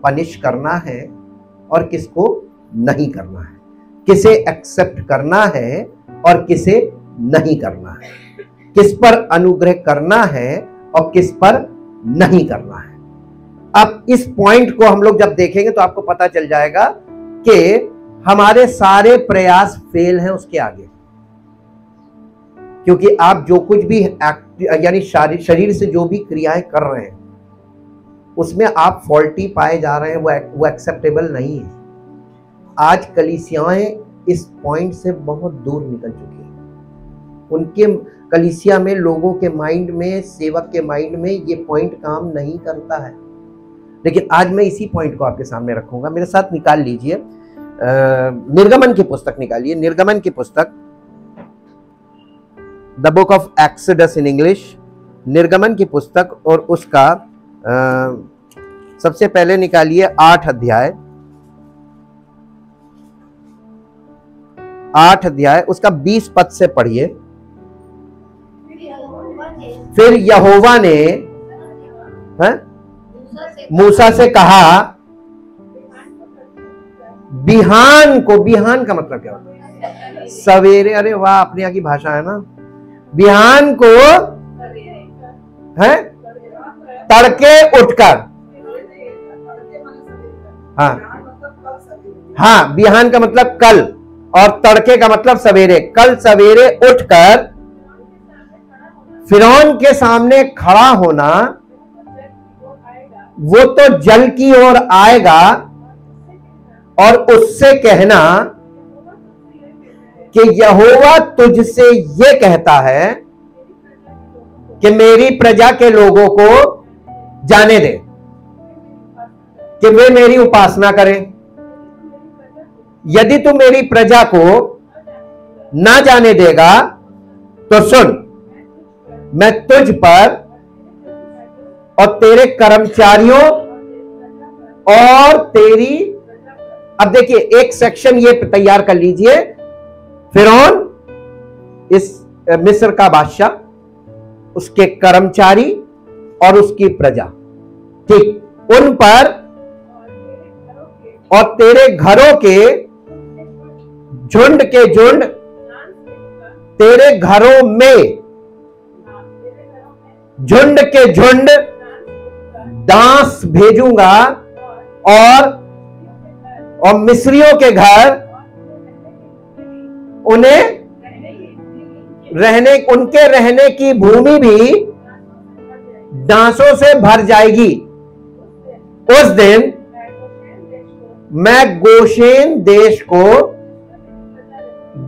Punish करना है और किसको नहीं करना है, किसे एक्सेप्ट करना है और किसे नहीं करना है, किस पर अनुग्रह करना है और किस पर नहीं करना है। अब इस पॉइंट को हम लोग जब देखेंगे तो आपको पता चल जाएगा कि हमारे सारे प्रयास फेल हैं उसके आगे, क्योंकि आप जो कुछ भी यानी शरीर से जो भी क्रियाएं कर रहे हैं उसमें आप फॉल्टी पाए जा रहे हैं, वो एक्सेप्टेबल नहीं है। आज कलीसियाएं इस पॉइंट से बहुत दूर निकल चुकी हैं। उनके कलीसिया में, लोगों के माइंड में, सेवक के माइंड में ये पॉइंट काम नहीं करता है। लेकिन आज मैं इसी पॉइंट को आपके सामने रखूंगा। मेरे साथ निकाल लीजिए, निर्गमन की पुस्तक निकालिए, निर्गमन की पुस्तक, the book of exodus in English, निर्गमन की पुस्तक, और उसका सबसे पहले निकालिए 8 अध्याय, 8 अध्याय उसका 20 पद से पढ़िए। फिर यहोवा ने मूसा से कहा, बिहान को, बिहान का मतलब क्या होता है? सवेरे। अरे वाह, अपने यहाँ की भाषा है ना। बिहान को है तड़के उठकर, हाँ, बिहान का मतलब कल और तड़के का मतलब सवेरे। कल सवेरे उठकर फिरौन के सामने खड़ा होना, वो तो जल की ओर आएगा और उससे कहना कि यहोवा तुझसे ये कहता है कि मेरी प्रजा के लोगों को जाने दे कि वे मेरी उपासना करें। यदि तू मेरी प्रजा को ना जाने देगा तो सुन, मैं तुझ पर और तेरे कर्मचारियों और तेरी, अब देखिए एक सेक्शन ये तैयार कर लीजिए, फिरौन, इस मिस्र का बादशाह, उसके कर्मचारी और उसकी प्रजा, ठीक, उन पर और तेरे घरों के झुंड के झुंड, तेरे घरों में झुंड के झुंड डांस भेजूंगा और मिस्रियों के घर उनके रहने की भूमि भी डांसों से भर जाएगी। उस दिन मैं गोशेन देश को,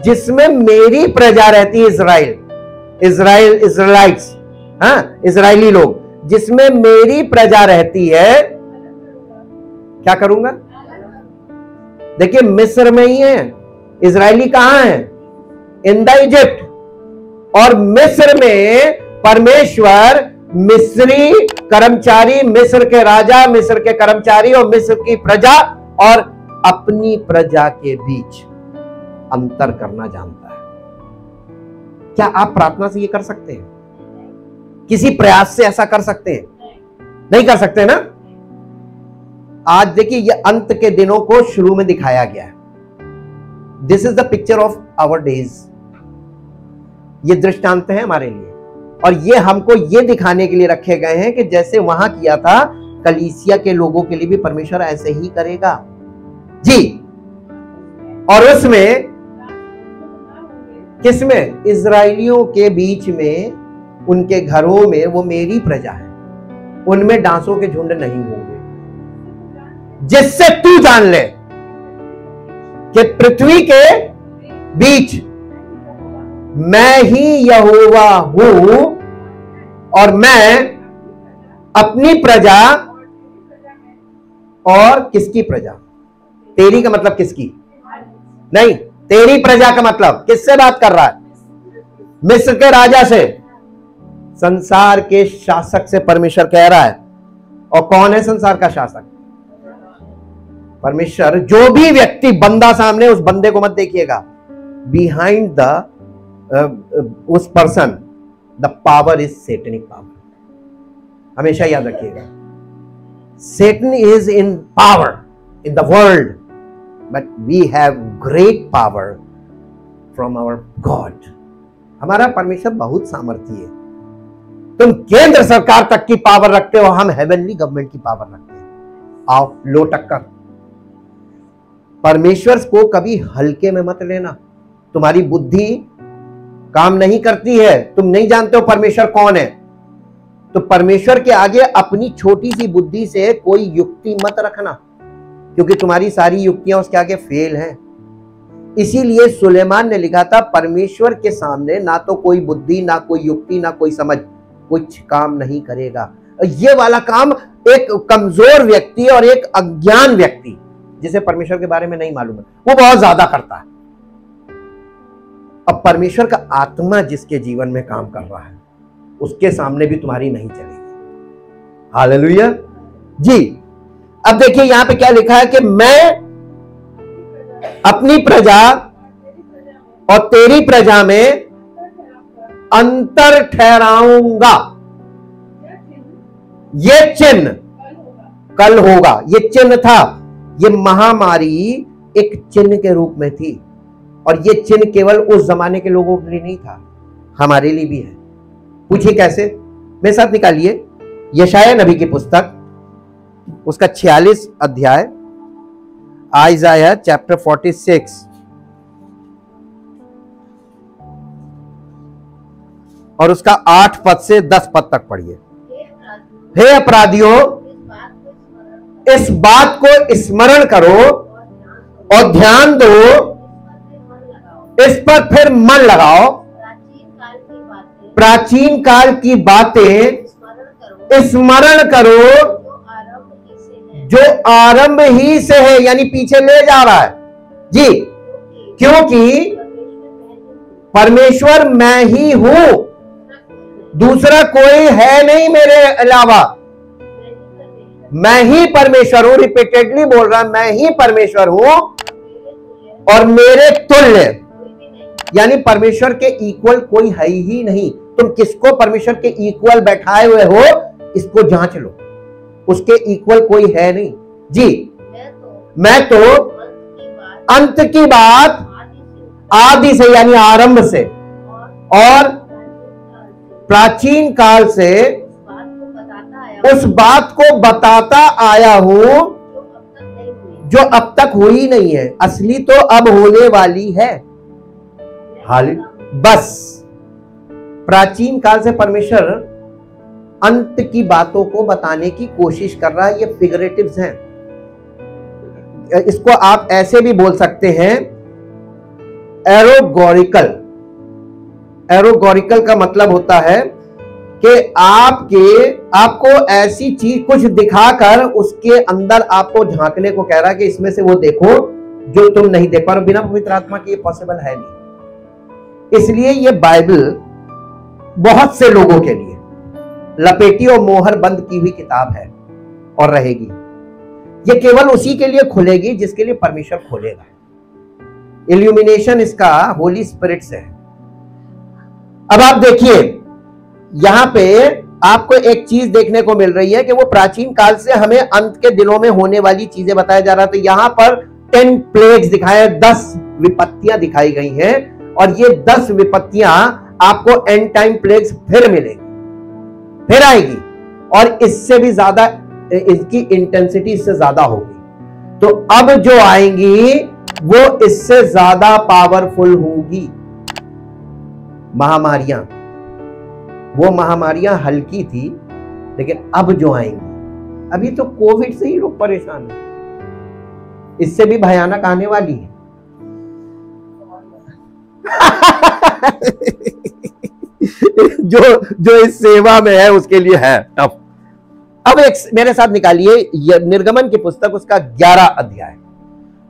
जिसमें मेरी प्रजा रहती है, इजराइल्स, हाँ, इजरायली लोग, जिसमें मेरी प्रजा रहती है, क्या करूंगा? देखिए मिस्र में ही है, इजरायली कहां है? In the Egypt. और मिस्र में परमेश्वर मिस्री कर्मचारी, मिस्र के राजा, मिस्र के कर्मचारी और मिस्र की प्रजा और अपनी प्रजा के बीच अंतर करना जानता है। क्या आप प्रार्थना से ये कर सकते हैं? किसी प्रयास से ऐसा कर सकते हैं? नहीं कर सकते ना। आज देखिए ये अंत के दिनों को शुरू में दिखाया गया है। This is the picture of our days. ये दृष्टांत है हमारे लिए, और ये हमको ये दिखाने के लिए रखे गए हैं कि जैसे वहां किया था, कलीसिया के लोगों के लिए भी परमेश्वर ऐसे ही करेगा जी। और उसमें किसमें? इजरायलियों के बीच में, उनके घरों में, वो मेरी प्रजा है, उनमें डांसों के झुंड नहीं होंगे, जिससे तू जान ले कि पृथ्वी के बीच मैं ही यहोवा हूं और मैं अपनी प्रजा और किसकी प्रजा? तेरी का मतलब किसकी? नहीं, तेरी प्रजा का मतलब किससे बात कर रहा है? मिस्र के राजा से, संसार के शासक से परमेश्वर कह रहा है। और कौन है संसार का शासक? परमेश्वर। जो भी व्यक्ति बंदा सामने, उस बंदे को मत देखिएगा, बिहाइंड द उस person the power is satanic power. हमेशा याद रखिएगा, Satan is in power in the world, but we have great power from our God. हमारा परमेश्वर बहुत सामर्थी है। तुम केंद्र सरकार तक की पावर रखते हो, हम हेवनली गवर्नमेंट की पावर रखते हैं। आओ लो टक्कर। परमेश्वर को कभी हल्के में मत लेना। तुम्हारी बुद्धि काम नहीं करती है, तुम नहीं जानते हो परमेश्वर कौन है, तो परमेश्वर के आगे अपनी छोटी सी बुद्धि से कोई युक्ति मत रखना, क्योंकि तुम्हारी सारी युक्तियां उसके आगे फेल हैं। इसीलिए सुलेमान ने लिखा था, परमेश्वर के सामने ना तो कोई बुद्धि, ना कोई युक्ति, ना कोई समझ कुछ काम नहीं करेगा। ये वाला काम एक कमजोर व्यक्ति और एक अज्ञान व्यक्ति जिसे परमेश्वर के बारे में नहीं मालूम है, वो बहुत ज्यादा करता है। अब परमेश्वर का आत्मा जिसके जीवन में काम कर रहा है, उसके सामने भी तुम्हारी नहीं चलेगी। हालेलुया जी। अब देखिए यहां पे क्या लिखा है कि मैं अपनी प्रजा और तेरी प्रजा में अंतर ठहराऊंगा। ये चिन्ह कल होगा। ये चिन्ह था, ये महामारी एक चिन्ह के रूप में थी, और ये चिन्ह केवल उस जमाने के लोगों के लिए नहीं था, हमारे लिए भी है। पूछिए कैसे? मेरे साथ निकालिए यशाया नबी की पुस्तक, उसका 46 अध्याय, आइज़ाया चैप्टर 46 और उसका 8 पद से 10 पद तक पढ़िए। हे अपराधियों, इस बात को स्मरण करो और ध्यान दो, इस पर फिर मन लगाओ। प्राचीन काल की बातें स्मरण करो जो आरंभ ही से है, यानी पीछे ले जा रहा है जी, क्योंकि परमेश्वर मैं ही हूं, दूसरा कोई है नहीं मेरे अलावा। मैं ही परमेश्वर हूं, रिपीटेडली बोल रहा, मैं ही परमेश्वर हूं और मेरे तुल्य, यानी परमेश्वर के इक्वल कोई है ही नहीं। तुम किसको परमेश्वर के इक्वल बैठाए हुए हो, इसको जांच लो, उसके इक्वल कोई है नहीं जी। मैं तो अंत की बात आदि से, यानी आरंभ से और प्राचीन काल से उस बात को बताता आया हूं जो अब तक हुई नहीं है, असली तो अब होने वाली है। हाल बस प्राचीन काल से परमेश्वर अंत की बातों को बताने की कोशिश कर रहा है। ये फिगरेटिव्स हैं, इसको आप ऐसे भी बोल सकते हैं एरोगोरिकल। एरोगोरिकल का मतलब होता है कि आपको ऐसी चीज कुछ दिखाकर उसके अंदर आपको झांकने को कह रहा है कि इसमें से वो देखो जो तुम नहीं देख पा रहे। बिना पवित्र आत्मा के ये पॉसिबल है नहीं। इसलिए ये बाइबल बहुत से लोगों के लिए लपेटी और मोहर बंद की हुई किताब है और रहेगी। ये केवल उसी के लिए खुलेगी जिसके लिए परमेश्वर खोलेगा। इल्यूमिनेशन इसका होली स्पिरिट से है। अब आप देखिए यहां पे आपको एक चीज देखने को मिल रही है कि वो प्राचीन काल से हमें अंत के दिनों में होने वाली चीजें बताया जा रहा था। यहां पर 10 प्लेग्स दिखाए, 10 विपत्तियां दिखाई गई हैं, और ये 10 विपत्तियां आपको एंड टाइम प्लेग्स फिर मिलेगी, फिर आएगी, और इससे भी ज्यादा, इसकी इंटेंसिटी इससे ज्यादा होगी। तो अब जो आएंगी वो इससे ज्यादा पावरफुल होगी। महामारियां, वो महामारियां हल्की थी, लेकिन अब जो आएंगी, अभी तो कोविड से ही लोग परेशान हैं, इससे भी भयानक आने वाली है। जो इस सेवा में है उसके लिए है टफ। अब एक मेरे साथ निकालिए निर्गमन की पुस्तक, उसका 11 अध्याय।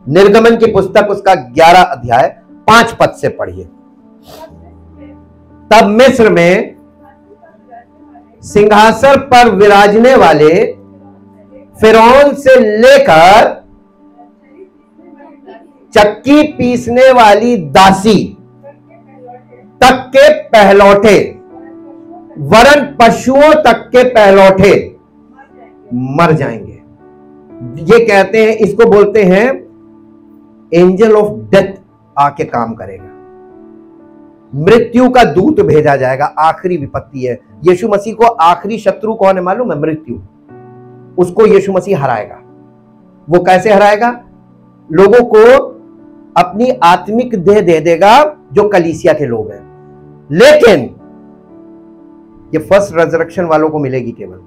निर्गमन की पुस्तक उसका 11 अध्याय 5 पद से पढ़िए। तब मिस्र में सिंहासन पर विराजने वाले फिरौन से लेकर चक्की पीसने वाली दासी तक के पहलौठे, वरन पशुओं तक के पहलौठे मर जाएंगे। ये कहते हैं, इसको बोलते हैं एंजल ऑफ डेथ आके काम करेगा, मृत्यु का दूत भेजा जाएगा। आखिरी विपत्ति है। यीशु मसीह को आखिरी शत्रु कौन है मालूम है? मृत्यु। उसको यीशु मसीह हराएगा। वो कैसे हराएगा? लोगों को अपनी आत्मिक देह दे देगा जो कलीसिया के लोग हैं, लेकिन ये फर्स्ट रेजरेक्शन वालों को मिलेगी केवल।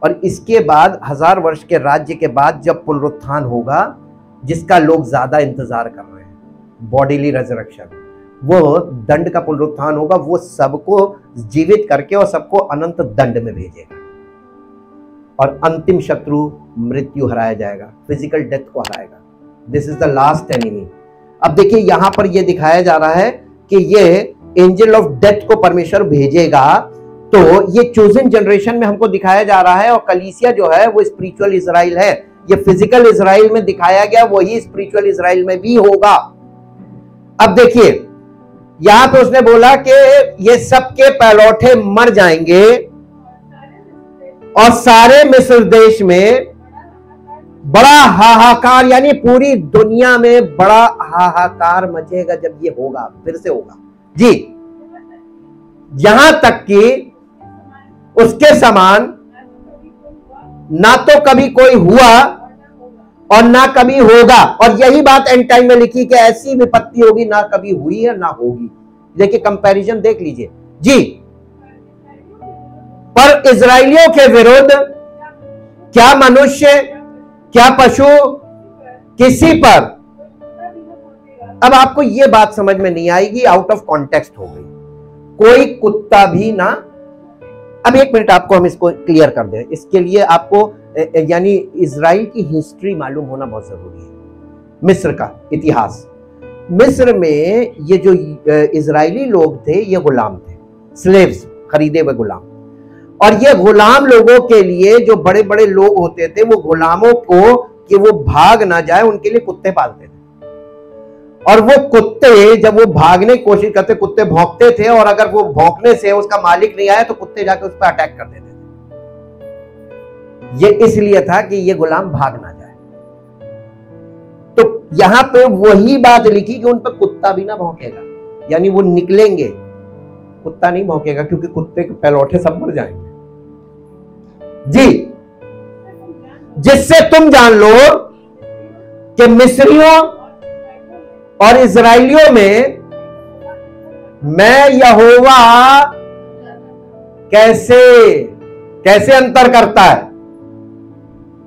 और इसके बाद 1000 वर्ष के राज्य के बाद जब पुनरुत्थान होगा, जिसका लोग ज्यादा इंतजार कर रहे हैं, बॉडीली रेजरेक्शन, वो दंड का पुनरुत्थान होगा। वो सबको जीवित करके और सबको अनंत दंड में भेजेगा और अंतिम शत्रु मृत्यु हराया जाएगा, फिजिकल डेथ को हराएगा। This is the last enemy. अब देखिए यहां पर यह दिखाया जा रहा है कि ये एंजल ऑफ डेथ को परमेश्वर भेजेगा, तो ये चोजन जनरेशन में हमको दिखाया जा रहा है। और कलीसिया जो है वो स्पिरिचुअल इजराइल है। ये फिजिकल इजराइल में दिखाया गया, वही स्पिरिचुअल इजराइल में भी होगा। अब देखिए यहां पे उसने बोला कि ये सबके पैलौठे मर जाएंगे और सारे मिस्र देश में बड़ा हाहाकार, यानी पूरी दुनिया में बड़ा हाहाकार मचेगा जब ये होगा, फिर से होगा जी। यहां तक कि उसके समान ना तो कभी कोई हुआ और ना कभी होगा। और यही बात एंड टाइम में लिखी कि ऐसी विपत्ति होगी ना कभी हुई है ना होगी। देखिए कंपैरिजन देख लीजिए जी। पर इजराइलियों के विरुद्ध क्या मनुष्य, क्या पशु, किसी पर, अब आपको यह बात समझ में नहीं आएगी, आउट ऑफ कॉन्टेक्स्ट हो गई। कोई कुत्ता भी ना, अब एक मिनट आपको हम इसको क्लियर कर दें। इसके लिए आपको यानी इजराइल की हिस्ट्री मालूम होना बहुत जरूरी है। मिस्र का इतिहास। मिस्र में ये जो इजरायली लोग थे ये गुलाम थे, स्लेव्स, खरीदे हुए गुलाम। और ये गुलाम लोगों के लिए जो बड़े बड़े लोग होते थे, वो गुलामों को कि वो भाग ना जाए उनके लिए कुत्ते पालते थे। और वो कुत्ते जब वो भागने की कोशिश करते, कुत्ते भौंकते थे, और अगर वो भौंकने से उसका मालिक नहीं आया तो कुत्ते जाके उस पर अटैक कर देते थे। ये इसलिए था कि ये गुलाम भाग ना जाए। तो यहां पे वही बात लिखी कि उन पर कुत्ता भी ना भौंकेगा, यानी वो निकलेंगे, कुत्ता नहीं भौंकेगा, क्योंकि कुत्ते के पैलौठे सब मर जाएंगे जी। जिससे तुम जान लो कि मिस्रियों और इजराइलियों में मैं यहोवा कैसे कैसे अंतर करता है।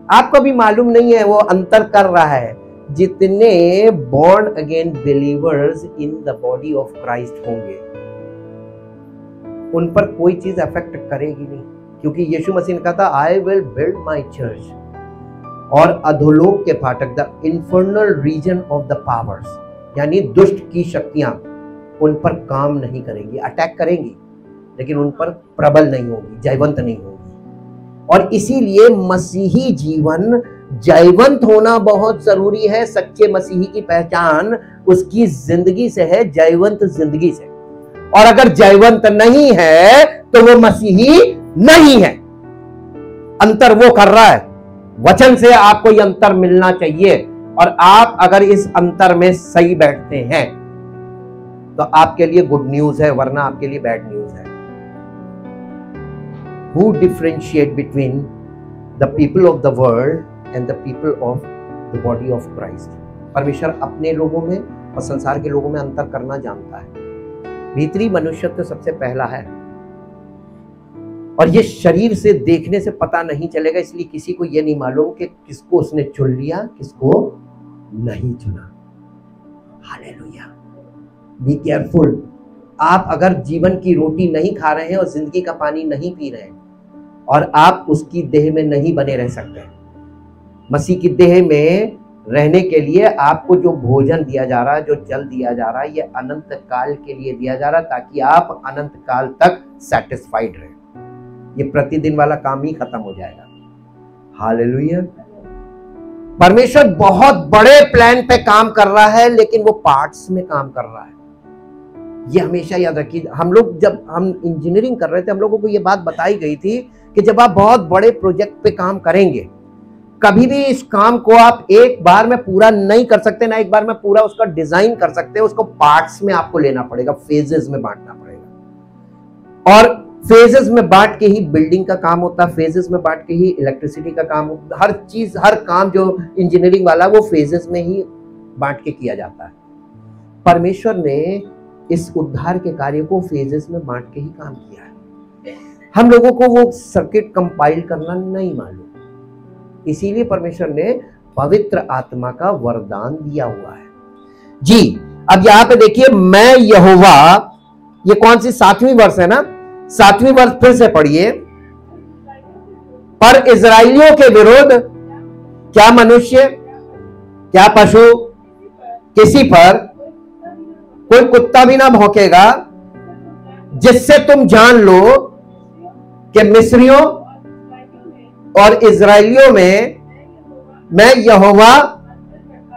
आपको भी मालूम नहीं है, वो अंतर कर रहा है। जितने born again believers in the body of Christ होंगे, उन पर कोई चीज अफेक्ट करेगी नहीं, क्योंकि यीशु मसीह ने कहा था I will build my church, और अधोलोक के फाटक, the infernal region of the powers, यानी दुष्ट की शक्तियां उन पर काम नहीं करेंगी, अटैक करेंगी लेकिन उन पर प्रबल नहीं होगी, जयवंत नहीं होगी। और इसीलिए मसीही जीवन जयवंत होना बहुत जरूरी है। सच्चे मसीही की पहचान उसकी जिंदगी से है, जयवंत जिंदगी से। और अगर जयवंत नहीं है तो वो मसीही नहीं है। अंतर वो कर रहा है। वचन से आपको ये अंतर मिलना चाहिए, और आप अगर इस अंतर में सही बैठते हैं तो आपके लिए गुड न्यूज है, वरना आपके लिए बैड न्यूज है। Who differentiate between the people of the world and the people of the body of Christ? परमेश्वर अपने लोगों में और संसार के लोगों में अंतर करना जानता है। भीतरी मनुष्यत्व सबसे पहला है, और ये शरीर से देखने से पता नहीं चलेगा, इसलिए किसी को ये नहीं मालूम कि किसको उसने चुन लिया, किसको नहीं चुना। हालेलुया। Be careful. आप अगर जीवन की रोटी नहीं खा रहे हैं और जिंदगी का पानी नहीं पी रहे हैं, और आप उसकी देह में नहीं बने रह सकते। मसीह की देह में रहने के लिए आपको जो भोजन दिया जा रहा है, जो जल दिया जा रहा है, ये अनंत काल के लिए दिया जा रहा है, ताकि आप अनंत काल तक सेटिस्फाइड रहें। ये प्रतिदिन वाला काम ही खत्म हो जाएगा। हालेलुया। परमेश्वर बहुत बड़े प्लान पे काम कर रहा है, लेकिन वो पार्ट्स में काम कर रहा है। ये हमेशा याद रखिए। हम लोग जब हम इंजीनियरिंग कर रहे थे, हम लोगों को ये बात बताई गई थी कि जब आप बहुत बड़े प्रोजेक्ट पे काम करेंगे कभी भी इस काम को आप एक बार में पूरा नहीं कर सकते, ना एक बार में पूरा उसका डिजाइन कर सकते, उसको पार्ट्स में आपको लेना पड़ेगा, फेजेस में बांटना पड़ेगा। और फेजेस में बांट के ही बिल्डिंग का काम होता है, फेजेस में बांट के ही इलेक्ट्रिसिटी का काम होता है, हर चीज, हर काम जो इंजीनियरिंग वाला वो फेजेस में ही बांट के किया जाता है। परमेश्वर ने इस उद्धार के कार्य को फेजेस में बांट के ही काम किया है। हम लोगों को वो सर्किट कंपाइल करना नहीं मालूम, इसीलिए परमेश्वर ने पवित्र आत्मा का वरदान दिया हुआ है। जी, अब यहां पे देखिए, मैं यहोवा, ये कौन सी 7वीं वर्ष है ना, 7वीं वर्ष फिर से पढ़िए। पर इजराइलियों के विरुद्ध क्या मनुष्य, क्या पशु, किसी पर कोई कुत्ता भी ना भौंकेगा, जिससे तुम जान लो कि मिस्रियों और इजराइलियों में मैं यहोवा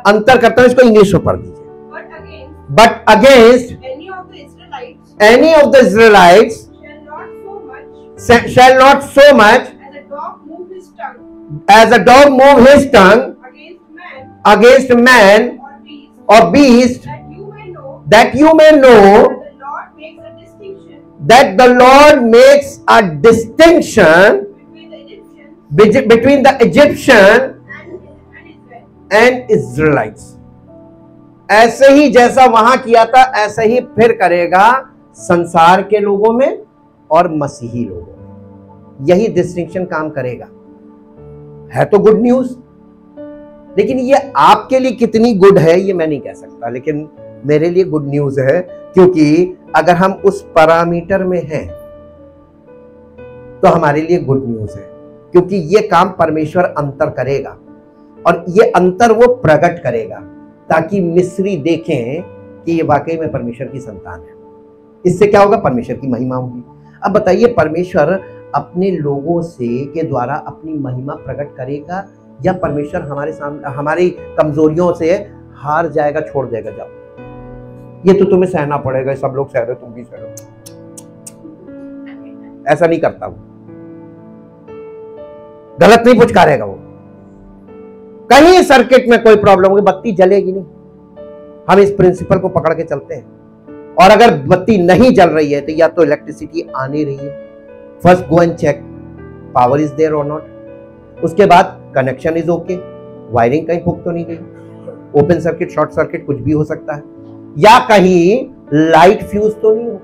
अंतर करता हूं। इसको इंग्लिश में पढ़ दीजिए। But against any of the Israelites shall not so much as a dog move his tongue against man or beast, that you may know that the Lord makes a distinction between the Egyptian and Israelites. ऐसे ही जैसा वहां किया था ऐसे ही फिर करेगा संसार के लोगों में और मसीही लोगों में। यही डिस्टिंक्शन काम करेगा। है तो गुड न्यूज, लेकिन ये आपके लिए कितनी गुड है ये मैं नहीं कह सकता, लेकिन मेरे लिए गुड न्यूज है, क्योंकि अगर हम उस पैरामीटर में हैं तो हमारे लिए गुड न्यूज है, क्योंकि ये काम परमेश्वर अंतर करेगा और ये अंतर वो प्रकट करेगा ताकि मिस्री देखें कि ये वाकई में परमेश्वर की संतान है। इससे क्या होगा? परमेश्वर की महिमा होगी। अब बताइए, परमेश्वर अपने लोगों से के द्वारा अपनी महिमा प्रकट करेगा या परमेश्वर हमारे सामने हमारी कमजोरियों से हार जाएगा, छोड़ देगा? जाओ, ये तो तुम्हें सहना पड़ेगा, सब लोग सह रहे, तुम भी सह रहे। ऐसा नहीं करता वो, गलत नहीं पुचकारेगा वो। कहीं सर्किट में कोई प्रॉब्लम होगी, बत्ती जलेगी नहीं। हम इस प्रिंसिपल को पकड़ के चलते हैं, और अगर बत्ती नहीं जल रही है तो या तो इलेक्ट्रिसिटी आ नहीं रही है, first go and check power is there or not. उसके बाद कनेक्शन इज ओके, वायरिंग कहीं फूक तो नहीं गई, ओपन सर्किट, शॉर्ट सर्किट कुछ भी हो सकता है, या कहीं लाइट फ्यूज तो नहीं हो।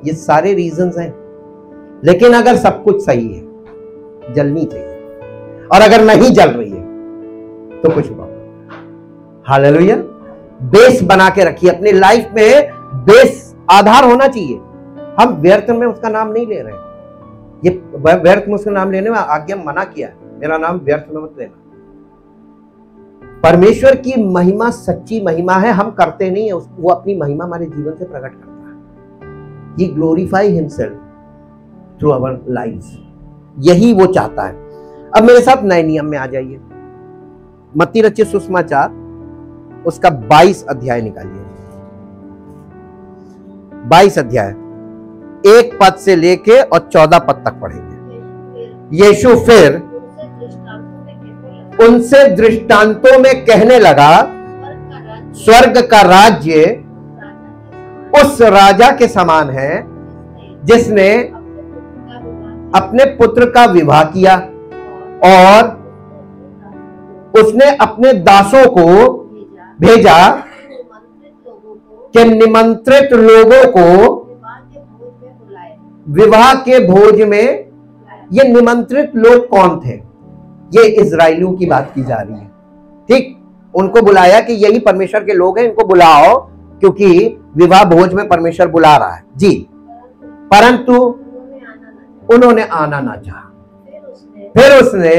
ये सारे रीजंस हैं। लेकिन अगर सब कुछ सही है, जलनी चाहिए, और अगर नहीं जल रही है तो कुछ प्रॉब्लम। हालेलुया। बेस बना के रखिए अपनी लाइफ में, बेस आधार होना चाहिए। हम व्यर्थ में उसका नाम नहीं ले रहे हैं, ये व्यर्थ में उसका नाम लेने में आज्ञा मना किया है, मेरा नाम व्यर्थ में मत लेना। परमेश्वर की महिमा सच्ची महिमा है, हम करते नहीं है, वो अपनी महिमा हमारे जीवन से प्रकट करता है। He glorify himself through our lives, यही वो चाहता है। अब मेरे साथ नए नियम में आ जाइए, मत्ती रचित सुसमाचार उसका 22 अध्याय निकालिए। 22 अध्याय 1 पद से लेके और 14 पद तक पढ़ेंगे। यीशु फिर उनसे दृष्टांतों में कहने लगा, स्वर्ग का राज्य उस राजा के समान है जिसने अपने पुत्र का विवाह किया, और उसने अपने दासों को भेजा कि निमंत्रित लोगों को विवाह के भोज में। ये निमंत्रित लोग कौन थे? ये इजराइलियों की बात की जा रही है, ठीक। उनको बुलाया कि यही परमेश्वर के लोग हैं, इनको बुलाओ, क्योंकि विवाह भोज में परमेश्वर बुला रहा है जी। परंतु उन्होंने आना ना चाहा। फिर उसने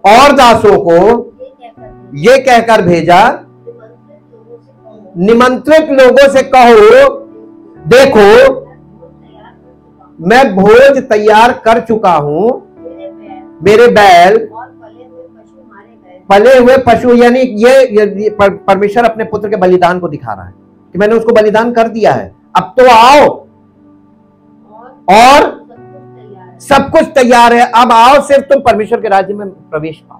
और दासों को ये कहकर भेजा, निमंत्रित लोगों से कहो, देखो मैं भोज तैयार कर चुका हूं, मेरे बैल पले हुए पशु, यानी ये परमेश्वर अपने पुत्र के बलिदान को दिखा रहा है कि मैंने उसको बलिदान कर दिया है, अब तो आओ और सब कुछ तैयार है, अब आओ, सिर्फ तुम परमेश्वर के राज्य में प्रवेश पाओ,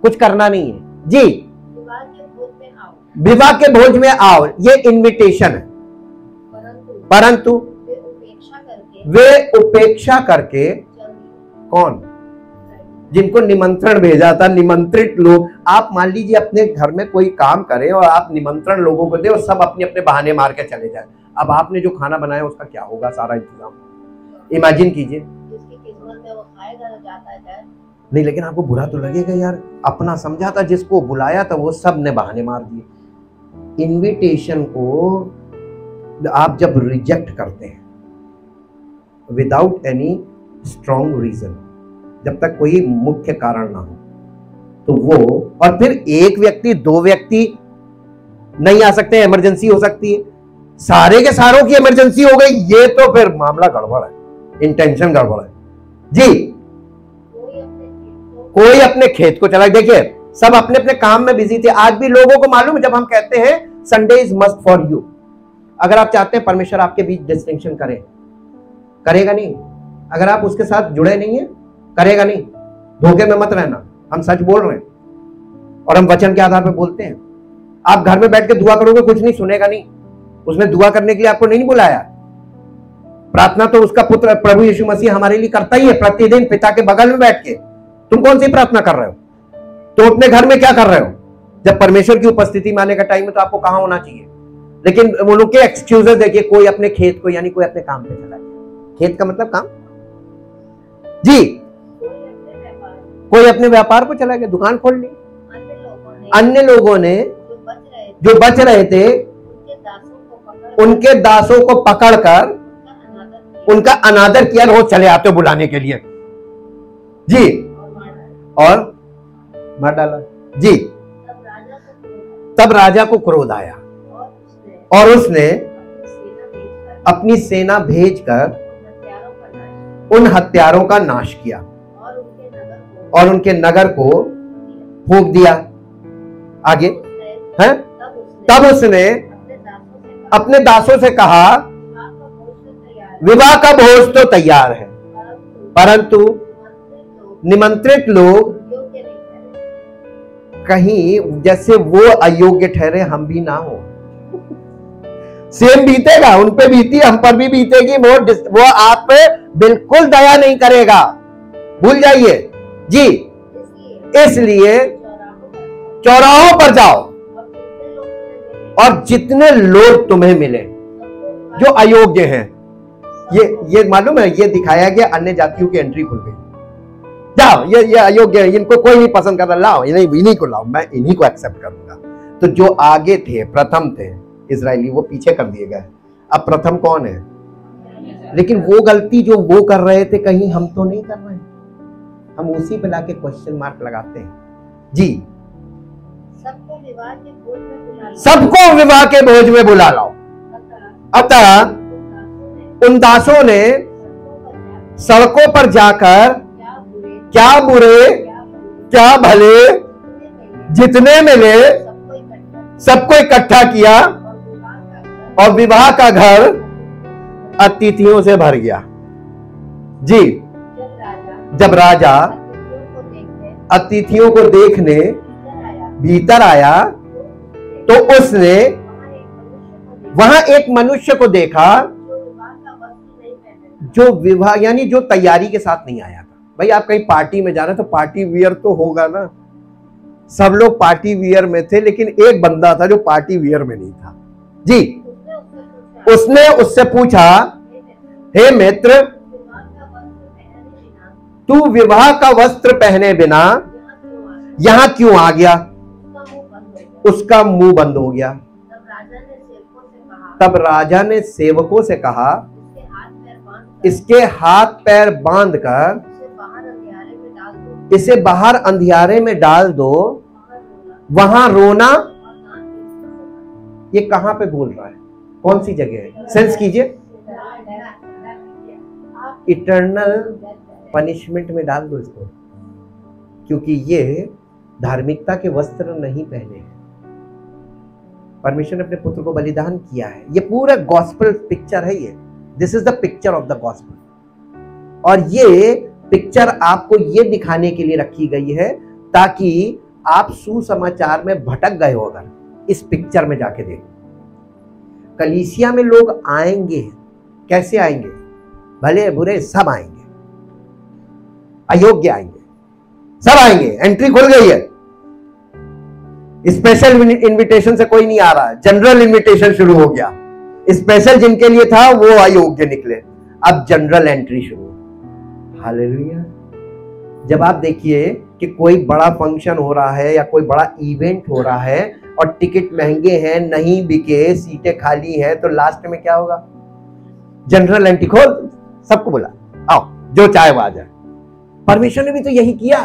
कुछ करना नहीं है। जी, विवाह के भोज में आओ, ये इनविटेशन है। परंतु वे उपेक्षा करके, कौन? जिनको निमंत्रण भेजा था, निमंत्रित लोग। आप मान लीजिए अपने घर में कोई काम करें और आप निमंत्रण लोगों को दे और सब अपने अपने बहाने मार के चले जाए, अब आपने जो खाना बनाया उसका क्या होगा? सारा इंतजाम इमेजिन कीजिए। नहीं, लेकिन आपको बुरा तो लगेगा यार, अपना समझा था, जिसको बुलाया था वो सब ने बहाने मार दिए। इनविटेशन को आप जब रिजेक्ट करते हैं विदाउट एनी स्ट्रॉन्ग रीजन, जब तक कोई मुख्य कारण ना हो, तो वो, और फिर एक व्यक्ति, दो व्यक्ति नहीं आ सकते, इमरजेंसी हो सकती है, सारे के सारों की इमरजेंसी हो गई, ये तो फिर मामला गड़बड़ है, इंटेंशन गड़बड़ है। जी, कोई अपने खेत को चला, देखिए सब अपने अपने काम में बिजी थे। आज भी लोगों को मालूम है, जब हम कहते हैं Sunday is must for you, अगर आप चाहते हैं परमेश्वर आपके बीच डिस्टिंक्शन करे, करेगा नहीं। अगर आप उसके साथ जुड़े नहीं है, करेगा नहीं। धोखे में मत रहना, हम सच बोल रहे हैं और हम वचन के आधार पर बोलते हैं। आप घर में बैठ के दुआ करोगे, कुछ नहीं सुनेगा नहीं, उसने दुआ करने के लिए आपको नहीं बुलाया। प्रार्थना तो उसका पुत्र प्रभु यीशु मसीह हमारे लिए करता ही है, प्रतिदिन पिता के बगल में बैठ के। तुम कौन सी प्रार्थना कर रहे हो? तो अपने घर में क्या कर रहे हो? जब परमेश्वर की उपस्थिति में आने का टाइम है तो आपको कहां होना चाहिए। लेकिन वो लोग के एक्सक्यूजेस देखिए, कोई अपने खेत को, यानी कोई अपने काम पे चला गया। खेत का मतलब काम जी, कोई अपने व्यापार को चला गया, दुकान खोल ली। अन्य लोगों ने जो बच रहे थे उनके दासों को पकड़कर उनका अनादर किया। रोज चले आते हो बुलाने के लिए जी, और मार डाला जी। तब राजा को क्रोध आया और उसने अपनी सेना भेजकर उन हत्यारों का नाश किया और उनके नगर को फूंक दिया। आगे है, तब उसने अपने दासों से कहा, विवाह का भोज तो तैयार है, परंतु निमंत्रित लोग कहीं जैसे वो अयोग्य ठहरे, हम भी ना हो। सेम बीतेगा, उन पे बीती, हम पर भी बीतेगी। वो आप पे बिल्कुल दया नहीं करेगा, भूल जाइए जी। इसलिए चौराहों पर जाओ और जितने लोग तुम्हें मिले जो अयोग्य हैं, ये मालूम है, ये दिखाया गया, अन्य जातियों की एंट्री खुल गई। जाओ, ये अयोग्य है, इनको कोई नहीं पसंद करता, लाओ इन्हीं को लाओ, मैं इन्हीं को एक्सेप्ट करूंगा। तो जो आगे थे, प्रथम थे इजरायली, वो पीछे कर दिए गए। अब प्रथम कौन है? लेकिन वो गलती जो वो कर रहे थे, कहीं हम तो नहीं कर रहे हैं। हम उसी पे लाके क्वेश्चन मार्क लगाते हैं जी। सबको विवाह के भोज में बुला लाओ। अतः उन दासों ने सड़कों पर जाकर क्या बुरे क्या भले जितने मिले सबको इकट्ठा किया और विवाह का घर अतिथियों से भर गया जी। जब राजा अतिथियों को देखने भीतर आया तो उसने वहां एक मनुष्य को देखा जो विवाह यानी जो तैयारी के साथ नहीं आया था। भाई आप कहीं पार्टी में जा रहे हैं तो पार्टी वियर तो होगा ना। सब लोग पार्टी वियर में थे, लेकिन एक बंदा था जो पार्टी वियर में नहीं था जी। उसने उससे पूछा, हे मित्र, तू विवाह का वस्त्र पहने बिना यहां क्यों आ गया? उसका मुंह बंद हो गया। तब राजा ने सेवकों से कहा, इसके हाथ पैर बांधकर इसे बाहर अंधियारे में डाल दो, वहां रोना। ये कहां पे बोल रहा है? कौन सी जगह है? सेंस कीजिए। इटर्नल पनिशमेंट में डाल दो इसको, क्योंकि ये धार्मिकता के वस्त्र नहीं पहने हैं। परमेश्वर ने अपने पुत्र को बलिदान किया है। ये पूरा गॉस्पेल पिक्चर है। ये this is the picture of the gospel. और ये पिक्चर आपको ये दिखाने के लिए रखी गई है ताकि आप सुसमाचार में भटक गए हो, अगर इस पिक्चर में जाके देखो। कलीसिया में लोग आएंगे, कैसे आएंगे? भले बुरे सब आएंगे, अयोग्य आएंगे, सब आएंगे, एंट्री खुल गई है। स्पेशल इनविटेशन से कोई नहीं आ रहा है, जनरल इनविटेशन शुरू हो गया। स्पेशल जिनके लिए था वो अयोग्य निकले, अब जनरल एंट्री शुरू। हालेलुया। जब आप देखिए कि कोई बड़ा फंक्शन हो रहा है या कोई बड़ा इवेंट हो रहा है और टिकट महंगे हैं, नहीं बिके, सीटें खाली हैं, तो लास्ट में क्या होगा? जनरल एंट्री खोल, सबको बुला, आओ जो चाहे वो आ जाए। परमेश्वर ने भी तो यही किया।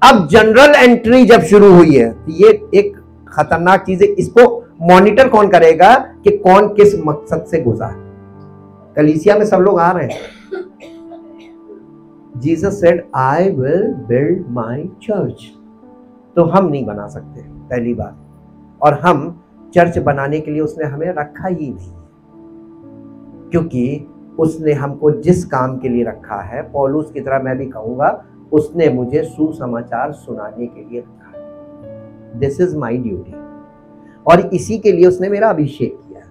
अब जनरल एंट्री जब शुरू हुई है तो ये एक खतरनाक चीज है। इसको मॉनिटर कौन करेगा कि कौन किस मकसद से घुसा है? कलीसिया में सब लोग आ रहे हैं। Jesus said I will build my church. तो हम नहीं बना सकते, पहली बात, और हम चर्च बनाने के लिए उसने हमें रखा ही नहीं, क्योंकि उसने हमको जिस काम के लिए रखा है, पौलुस की तरह मैं भी कहूंगा, उसने मुझे सुसमाचार सुनाने के लिए रखा है। दिस इज माई ड्यूटी, और इसी के लिए उसने मेरा अभिषेक किया है।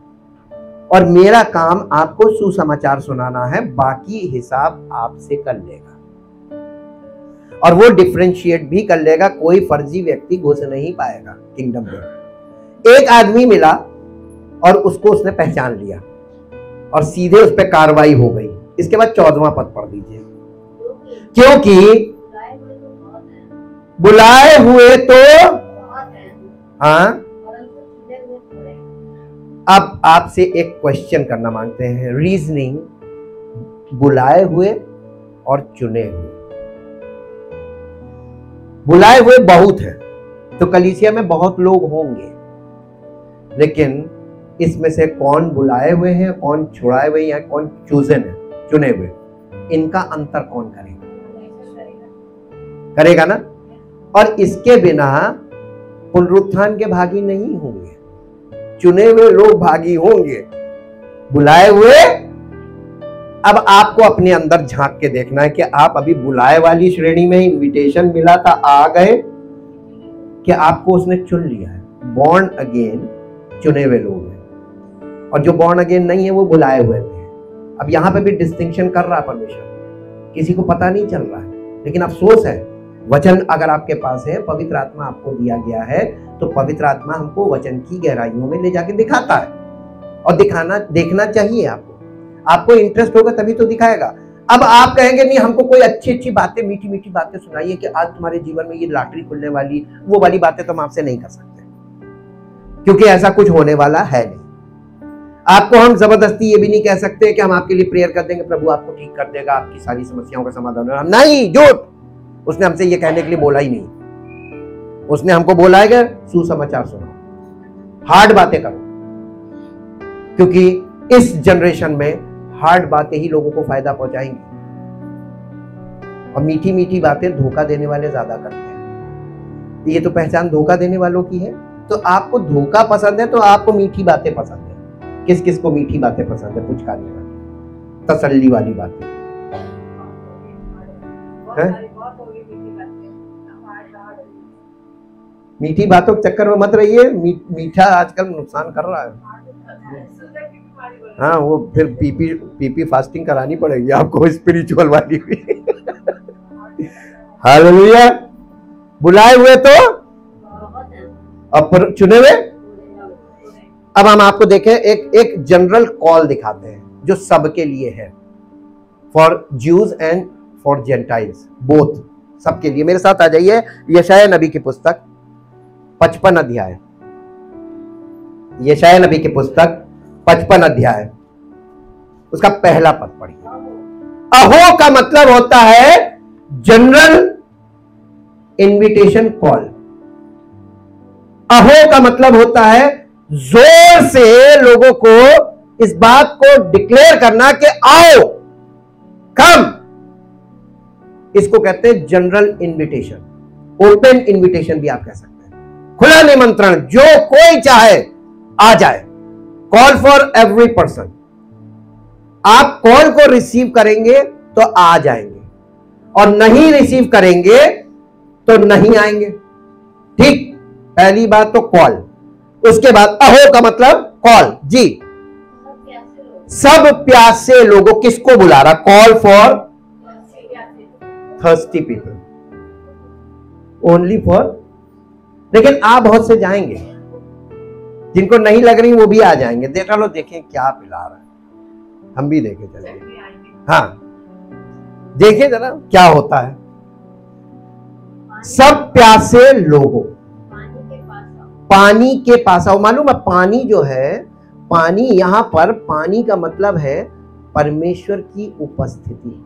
और मेरा काम आपको सुसमाचार सुनाना है, बाकी हिसाब आपसे कर लेगा, और वो डिफरेंशिएट भी कर लेगा। कोई फर्जी व्यक्ति घुस नहीं पाएगा किंगडम में। एक आदमी मिला और उसको उसने पहचान लिया और सीधे उस पर कार्रवाई हो गई। इसके बाद 14वां पद पढ़ दीजिए। क्योंकि बुलाए हुए तो हाँ। अब आपसे एक क्वेश्चन करना मांगते हैं, रीजनिंग, बुलाए हुए और चुने हुए। बुलाए हुए बहुत हैं, तो कलीसिया में बहुत लोग होंगे, लेकिन इसमें से कौन बुलाए हुए हैं, कौन छुड़ाए हुए या कौन चूजन है, चुने हुए, इनका अंतर कौन करेगा ना? और इसके बिना पुनरुत्थान के भागी नहीं होंगे, चुने हुए लोग भागी होंगे। बुलाए हुए, अब आपको अपने अंदर झांक के देखना है कि आप अभी बुलाए वाली श्रेणी में, इनविटेशन मिला था, आ गए, कि आपको उसने चुन लिया है। बॉर्न अगेन चुने हुए लोग हैं, और जो बॉर्न अगेन नहीं है वो बुलाए हुए हैं। अब यहां पे भी डिस्टिंक्शन कर रहा है परमेश्वर, किसी को पता नहीं चल रहा है, लेकिन अफसोस है, वचन अगर आपके पास है, पवित्र आत्मा आपको दिया गया है, तो पवित्र आत्मा हमको वचन की गहराइयों में ले जाके दिखाता है, और देखना चाहिए आपको इंटरेस्ट होगा तभी तो दिखाएगा। अब आप कहेंगे नहीं, हमको कोई अच्छी बातें, मीठी मीठी बातें सुनाइए कि आज तुम्हारे जीवन में ये लॉटरी खुलने वाली, वो वाली बातें तो हम आपसे नहीं कर सकते, क्योंकि ऐसा कुछ होने वाला है नहीं। आपको हम जबरदस्ती ये भी नहीं कह सकते कि हम आपके लिए प्रेयर कर देंगे, प्रभु आपको ठीक कर देगा, आपकी सारी समस्याओं का समाधान होगा। नहीं, झूठ। उसने हमसे ये कहने के लिए बोला ही नहीं। उसने हमको बोला है कि सुसमाचार सुनो, हार्ड बातें करो, क्योंकि इस जनरेशन में हार्ड बातें ही लोगों को फायदा पहुंचाएंगी, और मीठी मीठी बातें धोखा देने वाले ज्यादा करते हैं। ये तो पहचान धोखा देने वालों की है। तो आपको धोखा पसंद है तो आपको मीठी बातें पसंद है। किस किस को मीठी बातें पसंद है? पुचकारने वाली, तसल्ली वाली बातें है? मीठी बातों के चक्कर में मत रहिए, मीठा आजकल नुकसान कर रहा है। हाँ, वो फिर पीपी फास्टिंग करानी पड़ेगी आपको, स्पिरिचुअल वाली भी। हालेलुया। बुलाए हुए तो और चुने हुए। अब हम आपको देखें, एक जनरल कॉल दिखाते हैं जो सबके लिए है, for Jews and for Gentiles, both, सबके लिए। मेरे साथ आ जाइए, यशायाह नबी की पुस्तक 55 अध्याय, यशायाह नबी की पुस्तक 55 अध्याय, उसका पहला पद पढ़िए। अहो का मतलब होता है जनरल इनविटेशन कॉल। अहो का मतलब होता है जोर से लोगों को इस बात को डिक्लेयर करना कि आओ, कम। इसको कहते हैं जनरल इनविटेशन, ओपन इनविटेशन भी आप कह सकते हैं, खुला निमंत्रण, जो कोई चाहे आ जाए। Call for every person. आप कॉल को रिसीव करेंगे तो आ जाएंगे, और नहीं रिसीव करेंगे तो नहीं आएंगे। ठीक, पहली बात तो कॉल, उसके बाद अहो का मतलब कॉल। जी, सब प्यासे लोगों, किसको बुला रहा? Call for thirsty people, only for. लेकिन आप बहुत से जाएंगे, जिनको नहीं लग रही वो भी आ जाएंगे। देखा लो, देखें क्या पिला रहा है, हम भी देखे चलेंगे। हाँ, देखिए जरा क्या होता है। सब प्यासे लोगों, पानी के पास आओ। मालूम है, पानी जो है, पानी यहां पर, पानी का मतलब है परमेश्वर की उपस्थिति।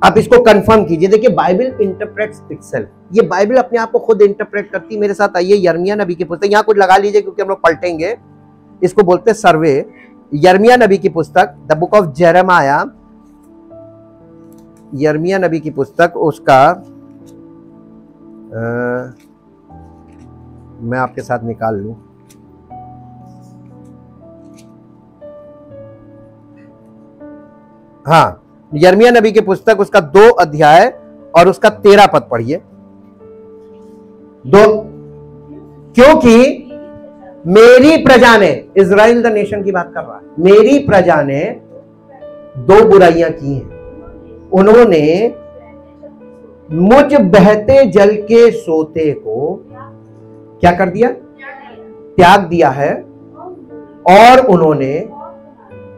आप इसको कंफर्म कीजिए। देखिए, बाइबल इंटरप्रेट्स इटसेल्फ, ये बाइबल अपने आप को खुद इंटरप्रेट करती है। मेरे साथ आइए, यिर्मयाह नबी की पुस्तक, यहां कुछ लगा लीजिए क्योंकि हम लोग पलटेंगे। इसको बोलते हैं सर्वे। यिर्मयाह नबी की पुस्तक, द बुक ऑफ जेरेमाया, यिर्मयाह नबी की पुस्तक, उसका मैं आपके साथ निकाल लूं। हाँ, यिर्मयाह नबी की पुस्तक, उसका 2 अध्याय और उसका 13 पद पढ़िए। 2, क्योंकि मेरी प्रजा ने, इजराइल द नेशन की बात कर रहा है, मेरी प्रजा ने 2 बुराइयां की हैं। उन्होंने मुझ बहते जल के सोते को क्या कर दिया? त्याग दिया है, और उन्होंने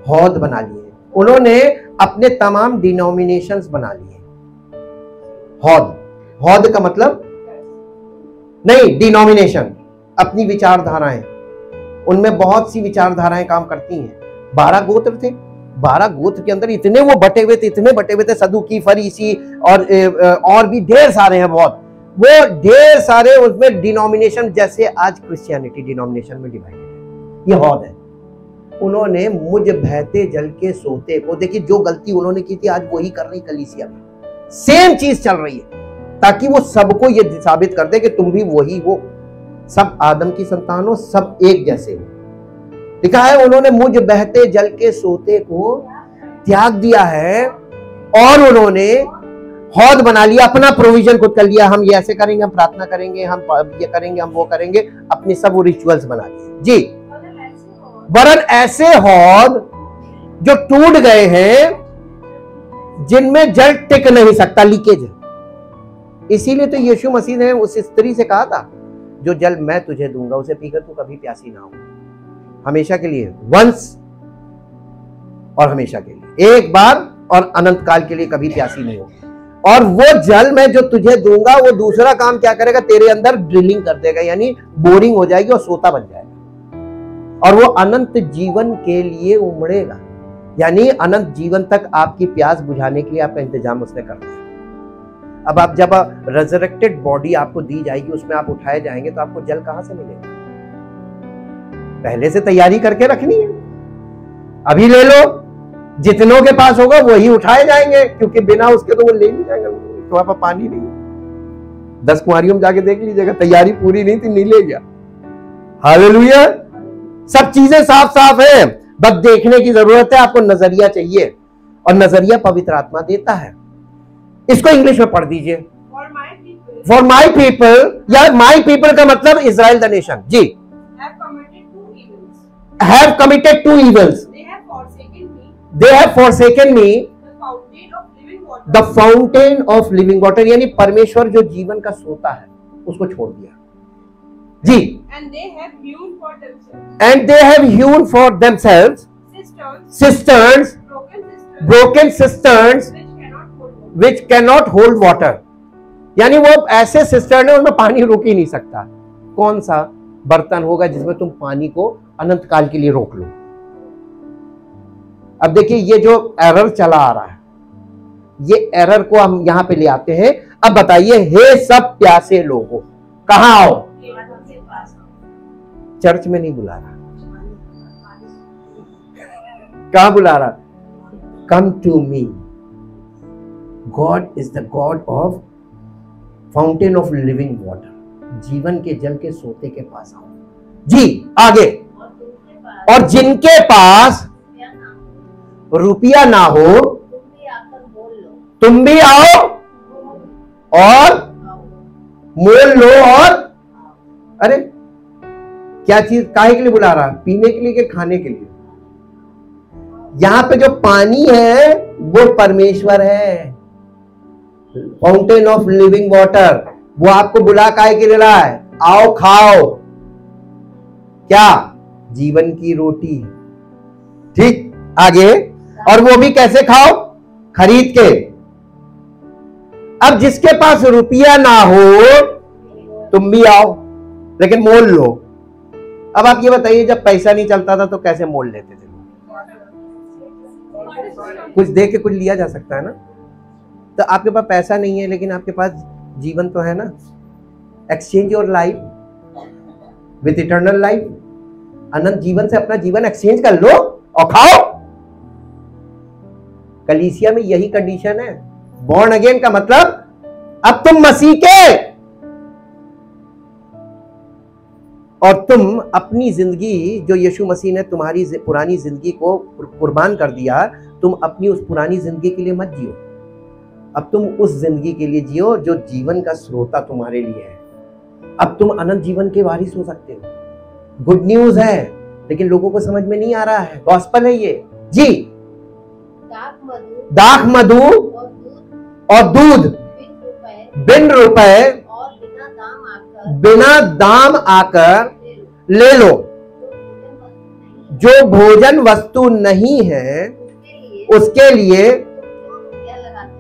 हौद बना लिए। उन्होंने अपने तमाम डिनोमिनेशंस बना लिए। हौद, हौद का मतलब नहीं, डिनोमिनेशन, अपनी विचारधाराएं। उनमें बहुत सी विचारधाराएं काम करती हैं। 12 गोत्र थे, 12 गोत्र के अंदर इतने वो बटे हुए थे, इतने बटे हुए थे, सदूकी, फरीसी और भी ढेर सारे हैं, बहुत वो ढेर सारे। उसमें डिनोमिनेशन, जैसे आज क्रिश्चियनिटी डिनोमिनेशन में डिवाइडेड है, ये हौद है। उन्होंने मुझ बहते जल के सोते को, देखिए जो गलती उन्होंने की थी आज वही कर रही कलीसिया में, सेम चीज चल रही है, ताकि वो सबको ये साबित कर दे कि तुम भी वही हो, सब आदम की संतान हो, सब एक जैसे हो। लिखा है, उन्होंने मुझ बहते जल के सोते को त्याग दिया है, और उन्होंने हौद बना लिया, अपना प्रोविजन खुद कर लिया। हम ये ऐसे करेंगे, हम प्रार्थना करेंगे, हम ये करेंगे, हम वो करेंगे, अपने सब वो रिचुअल्स बना लिए। जी, वरन ऐसे हौद जो टूट गए हैं, जिनमें जल टिक नहीं सकता, लीकेज है। इसीलिए तो यीशु मसीह ने उस स्त्री से कहा था, जो जल मैं तुझे दूंगा उसे पीकर तू कभी प्यासी ना हो, हमेशा के लिए, वंस और हमेशा के लिए, एक बार और अनंत काल के लिए कभी प्यासी नहीं हो। और वो जल मैं जो तुझे दूंगा, वो दूसरा काम क्या करेगा? तेरे अंदर ड्रिलिंग कर देगा, यानी बोरिंग हो जाएगी और सोता बन जाएगा, और वो अनंत जीवन के लिए उमड़ेगा। यानी अनंत जीवन तक आपकी प्यास बुझाने के लिए आपका इंतजाम उसने कर दिया। अब आप जब रेजरेक्टेड बॉडी आपको दी जाएगी, उसमें आप उठाए जाएंगे, तो आपको जल कहां से मिलेगा? पहले से तैयारी करके रखनी है, अभी ले लो, जितनों के पास होगा वही उठाए जाएंगे, क्योंकि बिना उसके तो वो ले नहीं जाएंगे, तो वहां पर पानी नहीं। 10 कुंवारियों में जाके देख लीजिएगा, तैयारी पूरी नहीं थी, नहीं ले गया। हालेलुया, सब चीजें साफ साफ है, बस देखने की जरूरत है। आपको नजरिया चाहिए, और नजरिया पवित्र आत्मा देता है। इसको इंग्लिश में पढ़ दीजिए। फॉर माई पीपल, या माई पीपल का मतलब इजराइल द नेशन। जी, have committed 2 evils. They have forsaken me, the fountain of living water, यानी परमेश्वर जो जीवन का सोता है, उसको छोड़ दिया। जी, and they have hewn for themselves cisterns, broken cisterns which cannot hold water, यानी वो ऐसे सिस्टर्न है, उनमें पानी रुक ही नहीं सकता। कौन सा बर्तन होगा जिसमें तुम पानी को अनंत काल के लिए रोक लो? अब देखिए, ये जो एरर चला आ रहा है, ये एरर को हम यहां पे ले आते हैं। अब बताइए, हे सब प्यासे लोगों, कहां आओ? चर्च में नहीं बुला रहा, कहां बुला रहा? Come to me. God is the God of fountain of living water, जीवन के जल के सोते के पास आओ। जी, आगे, और जिनके पास रुपया ना हो, तुम भी आओ और मोल लो। और अरे क्या चीज काहे के लिए बुला रहा है? पीने के लिए कि खाने के लिए? यहां पे जो पानी है वो परमेश्वर है, फाउंटेन ऑफ लिविंग वाटर। वो आपको बुला काहे के लिए रहा है? आओ खाओ। क्या? जीवन की रोटी। ठीक, आगे। और वो भी कैसे खाओ? खरीद के। अब जिसके पास रुपया ना हो तुम भी आओ, लेकिन मोल लो। अब आप ये बताइए, जब पैसा नहीं चलता था तो कैसे मोल लेते थे? कुछ दे के कुछ लिया जा सकता है ना। तो आपके पास पैसा नहीं है लेकिन आपके पास जीवन तो है ना। Exchange your life with eternal life. अनंत जीवन से अपना जीवन एक्सचेंज कर लो और खाओ। कलीसिया में यही कंडीशन है। बॉर्न अगेन का मतलब अब तुम मसीह के, और तुम अपनी जिंदगी जो यीशु मसीह ने तुम्हारी पुरानी जिंदगी को कुर्बान कर दिया, तुम अपनी उस पुरानी जिंदगी के लिए मत जियो। अब तुम उस जिंदगी के लिए जियो जो जीवन का स्रोता तुम्हारे लिए है। अब तुम अनंत जीवन के वारिस हो सकते हो। गुड न्यूज है, लेकिन लोगों को समझ में नहीं आ रहा है। गॉस्पेल है ये जी। दाख मधु और दूध बिन रुपए बिना दाम आकर ले लो। जो भोजन वस्तु नहीं है उसके लिए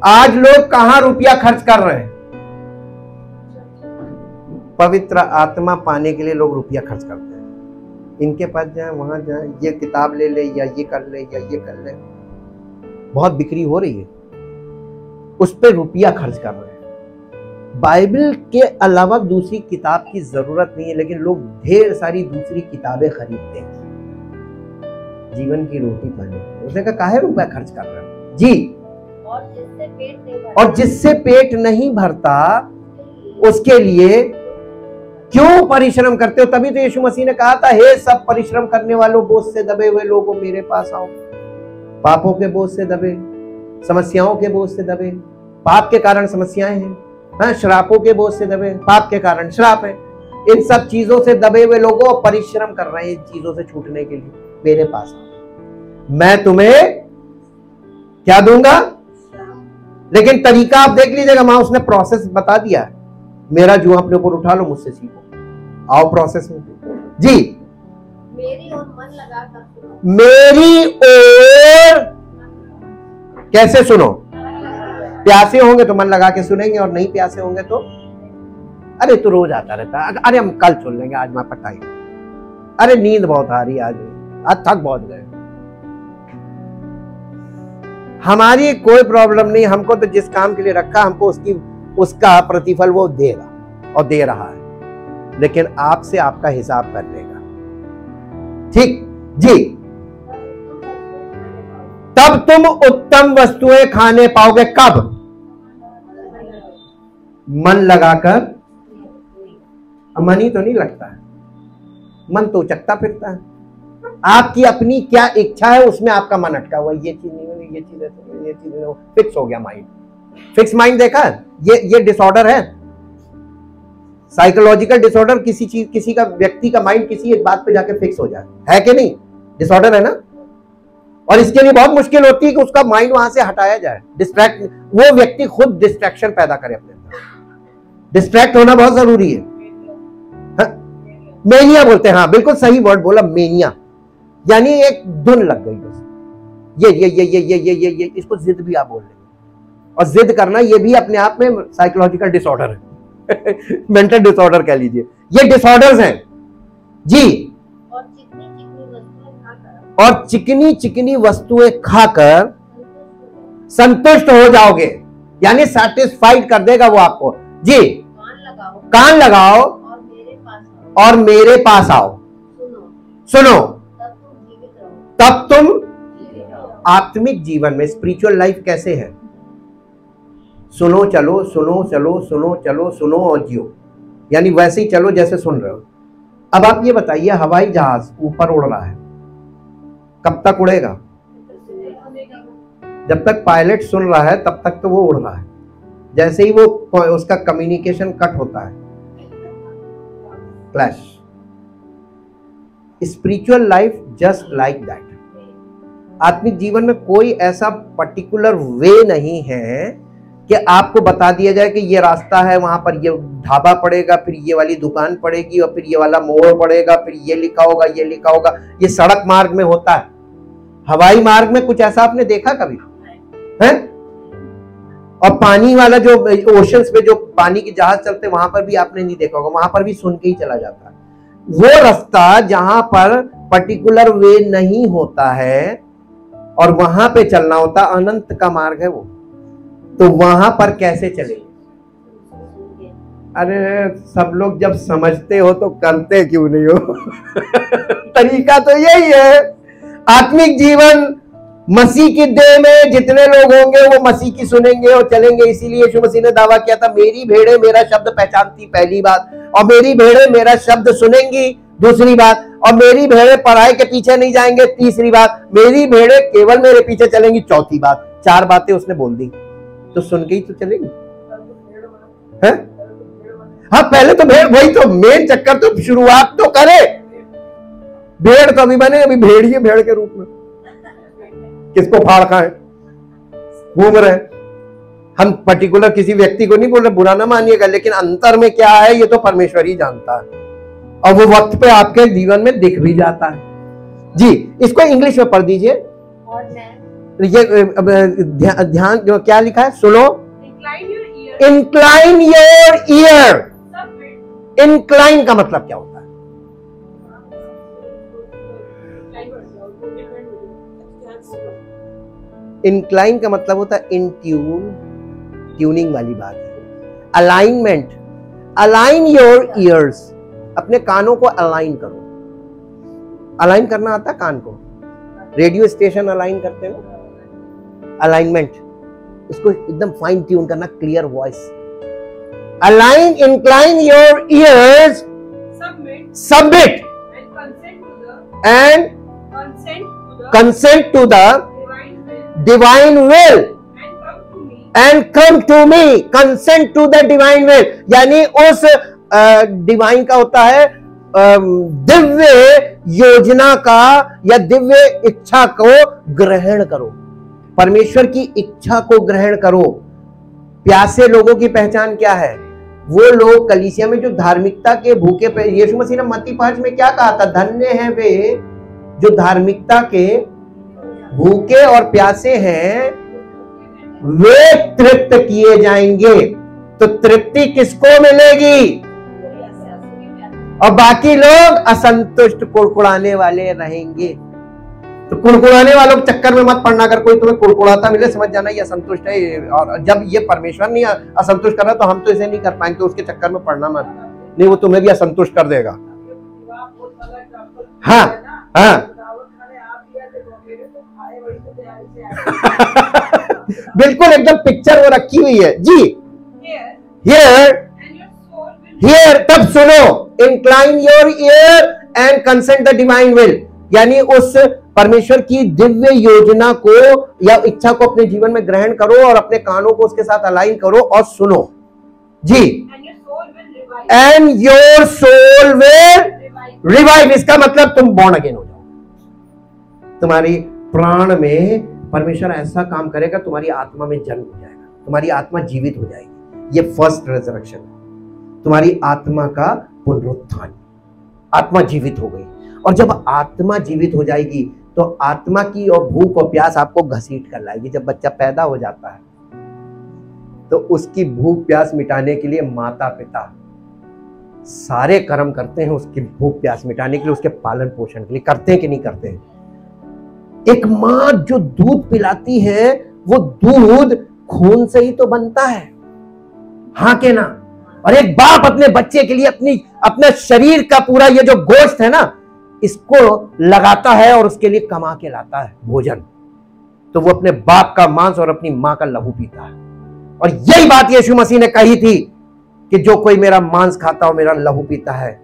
आज लोग कहां रुपया खर्च कर रहे हैं? पवित्र आत्मा पाने के लिए लोग रुपया खर्च करते हैं। इनके पास जाए, वहां जाए, ये किताब ले ले, या ये कर ले, या ये कर ले। बहुत बिक्री हो रही है, उस पर रुपया खर्च कर रहे हैं। बाइबल के अलावा दूसरी किताब की जरूरत नहीं है, लेकिन लोग ढेर सारी दूसरी किताबें खरीदते हैं जीवन की रोटी पाने। उसने कहा काहे रुपया खर्च कर रहे हैं जी। और जिससे पेट नहीं भरता उसके लिए क्यों परिश्रम करते हो? तभी तो यीशु मसीह ने कहा था, हे सब परिश्रम करने वालों, बोझ से दबे हुए लोगों, मेरे पास आओ। पापों के बोझ से दबे, समस्याओं के बोझ से दबे, पाप के कारण समस्याएं हैं, हाँ, श्रापों के बोझ से दबे, पाप के कारण श्राप है। इन सब चीजों से दबे हुए लोगों परिश्रम कर रहे हैं इन चीजों से छूटने के लिए, मेरे पास आओ, मैं तुम्हें क्या दूंगा। लेकिन तरीका आप देख लीजिएगा, वहां उसने प्रोसेस बता दिया है। मेरा जुआ अपने ऊपर उठा लो, मुझसे सीखो, आओ प्रोसेस में जी। मेरी ओर मन लगा कर सुनो। मेरी ओर कैसे सुनो? प्यासे होंगे तो मन लगा के सुनेंगे, और नहीं प्यासे होंगे तो अरे तो रोज आता रहता है, अरे हम कल सुन लेंगे, आज मैं पटाई, अरे नींद बहुत आ रही है, आज थक बहुत गए। हमारी कोई प्रॉब्लम नहीं, हमको तो जिस काम के लिए रखा हमको उसका प्रतिफल वो देगा और दे रहा है, लेकिन आपसे आपका हिसाब कर लेगा। ठीक जी। तब तुम उत्तम वस्तुएं खाने पाओगे। कब? मन लगाकर। मन ही तो नहीं लगता है, मन तो उचकता फिरता है। आपकी अपनी क्या इच्छा है उसमें आपका मन अटका हुआ, ये चीज नहीं होगी, ये चीज है, ये चीज नहीं, फिक्स हो गया माइंड। फिक्स माइंड देखा, ये डिसऑर्डर है, साइकोलॉजिकल डिसऑर्डर। किसी चीज, किसी का, व्यक्ति का माइंड किसी एक बात पे जाके फिक्स हो जाए, है कि नहीं? डिसऑर्डर है ना। और इसके लिए बहुत मुश्किल होती है कि उसका माइंड वहां से हटाया जाए, डिस्ट्रैक्ट, वो व्यक्ति खुद डिस्ट्रैक्शन पैदा करे अपने अंदर। डिस्ट्रैक्ट होना बहुत जरूरी है। मेनिया बोलते हैं, हाँ बिल्कुल सही वर्ड बोला, मेनिया, यानी एक धुन लग गई बस, ये इसको जिद भी आप बोल लेंगे। और जिद करना ये भी अपने आप में साइकोलॉजिकल डिसऑर्डर है मेंटल डिसऑर्डर कह लीजिए, ये डिसऑर्डर्स हैं जी। और चिकनी चिकनी वस्तुएं खाकर संतुष्ट हो जाओगे, यानी सेटिस्फाइड कर देगा वो आपको जी। कान लगाओ और मेरे पास आओ, सुनो, तब तुम आत्मिक जीवन में, स्पिरिचुअल लाइफ कैसे है? सुनो चलो, सुनो चलो, सुनो चलो, सुनो और जियो, यानी वैसे ही चलो जैसे सुन रहे हो। अब आप ये बताइए, हवाई जहाज ऊपर उड़ रहा है, कब तक उड़ेगा? जब तक पायलट सुन रहा है तब तक तो वो उड़ रहा है, जैसे ही वो उसका कम्युनिकेशन कट होता है, clash. Spiritual life just like that. आत्मिक जीवन में कोई ऐसा पर्टिकुलर वे नहीं है कि आपको बता दिया जाए कि ये रास्ता है, वहां पर ये ढाबा पड़ेगा, फिर ये वाली दुकान पड़ेगी, और फिर ये वाला मोड़ पड़ेगा, फिर ये लिखा होगा, ये लिखा होगा। ये सड़क मार्ग में होता है। हवाई मार्ग में कुछ ऐसा आपने देखा कभी है? और पानी वाला जो ओशंस पे जो पानी के जहाज चलते, वहां पर भी आपने नहीं देखा होगा, वहां पर भी सुन के ही चला जाता है। वो रास्ता जहां पर पर्टिकुलर वे नहीं होता है और वहां पे चलना होता, अनंत का मार्ग है वो, तो वहां पर कैसे चलेंगे? अरे सब लोग जब समझते हो तो करते क्यों नहीं हो? तरीका तो यही है। आत्मिक जीवन मसीह की देह में जितने लोग होंगे वो मसीह की सुनेंगे और चलेंगे। इसीलिए यीशु मसीह ने दावा किया था, मेरी भेड़ें मेरा शब्द पहचानती, पहली बात, और मेरी भेड़ें मेरा शब्द सुनेंगी, दूसरी बात, और मेरी भेड़ें पराये के पीछे नहीं जाएंगे, तीसरी बात, मेरी भेड़ें केवल मेरे पीछे चलेंगी, चौथी बात। 4 बातें उसने बोल दी, तो सुन के ही तो चलेंगी। है? हाँ, पहले तो भेड़, वही तो मेन चक्कर, तो शुरुआत तो करे। भेड़ तो अभी बने, अभी भेड़िए भेड़ के रूप में किसको फाड़ खाए घूम रहे। हम पर्टिकुलर किसी व्यक्ति को नहीं बोल रहे, बुरा ना मानिएगा, लेकिन अंतर में क्या है ये तो परमेश्वर ही जानता है, और वो वक्त पे आपके जीवन में दिख भी जाता है। जी, इसको इंग्लिश में पढ़ दीजिए। ये ध्यान जो क्या लिखा है सुनो। Incline your year. इंक्लाइन का मतलब क्या होता है? इंक्लाइन का मतलब होता है इन ट्यून, ट्यूनिंग वाली बात है। अलाइनमेंट, अलाइन योर ईयर्स, अपने कानों को अलाइन करो। अलाइन करना आता है कान को? रेडियो स्टेशन अलाइन करते हैं, अलाइनमेंट, इसको एकदम फाइन ट्यून करना, clear voice. Align, incline your ears, submit and consent to the divine will and come to me, consent to the divine will, यानी उस डिवाइन का होता है दिव्य योजना का या दिव्य इच्छा को ग्रहण करो। परमेश्वर की इच्छा को ग्रहण करो। प्यासे लोगों की पहचान क्या है? वो लोग कलीसिया में जो धार्मिकता के भूखे पे, यीशु मसीह ने मत्ती 5 में क्या कहा था? धन्य है वे जो धार्मिकता के भूखे और प्यासे हैं, वे तृप्त किए जाएंगे। तो तृप्ति किसको मिलेगी? और बाकी लोग असंतुष्ट कुड़कुड़ाने वाले रहेंगे। तो कुड़कुड़ाने वालों के चक्कर में मत पड़ना। अगर कोई तुम्हें कुड़कुड़ाता मिले, समझ जाना ये असंतुष्ट है, और जब ये परमेश्वर नहीं असंतुष्ट कर रहा तो हम तो इसे नहीं कर पाएंगे, तो उसके चक्कर में पड़ना मत, नहीं वो तुम्हें भी असंतुष्ट कर देगा। हाँ हाँ बिल्कुल, एकदम पिक्चर वो रखी हुई है जी। हियर तब सुनो, incline your year and consent the divine will, यानी उस परमेश्वर की दिव्य योजना को या इच्छा को अपने जीवन में ग्रहण करो और अपने कानों को उसके साथ अलाइन करो और सुनो जी। And your soul will revive, इसका मतलब तुम बॉर्न अगेन हो जाओ। तुम्हारी प्राण में परमेश्वर ऐसा काम करेगा, तुम्हारी आत्मा में जन्म हो जाएगा, तुम्हारी आत्मा जीवित हो जाएगी। ये फर्स्ट रिजरेक्शन है, तुम्हारी आत्मा का पुनरुत्थान। आत्मा जीवित हो गई, और जब आत्मा जीवित हो जाएगी तो आत्मा की और भूख और प्यास आपको घसीट कर लाएगी। जब बच्चा पैदा हो जाता है तो उसकी भूख प्यास मिटाने के लिए माता पिता सारे कर्म करते हैं, उसकी भूख प्यास मिटाने के लिए, उसके पालन पोषण के लिए। करते हैं कि नहीं करते हैं? एक मां जो दूध पिलाती है, वो दूध खून से ही तो बनता है, हाँ के ना? और एक बाप अपने बच्चे के लिए अपने शरीर का पूरा ये जो गोश्त है ना, इसको लगाता है और उसके लिए कमा के लाता है भोजन। तो वो अपने बाप का मांस और अपनी मां का लहू पीता है। और यही बात यीशु मसीह ने कही थी कि जो कोई मेरा मांस खाता और मेरा लहू पीता है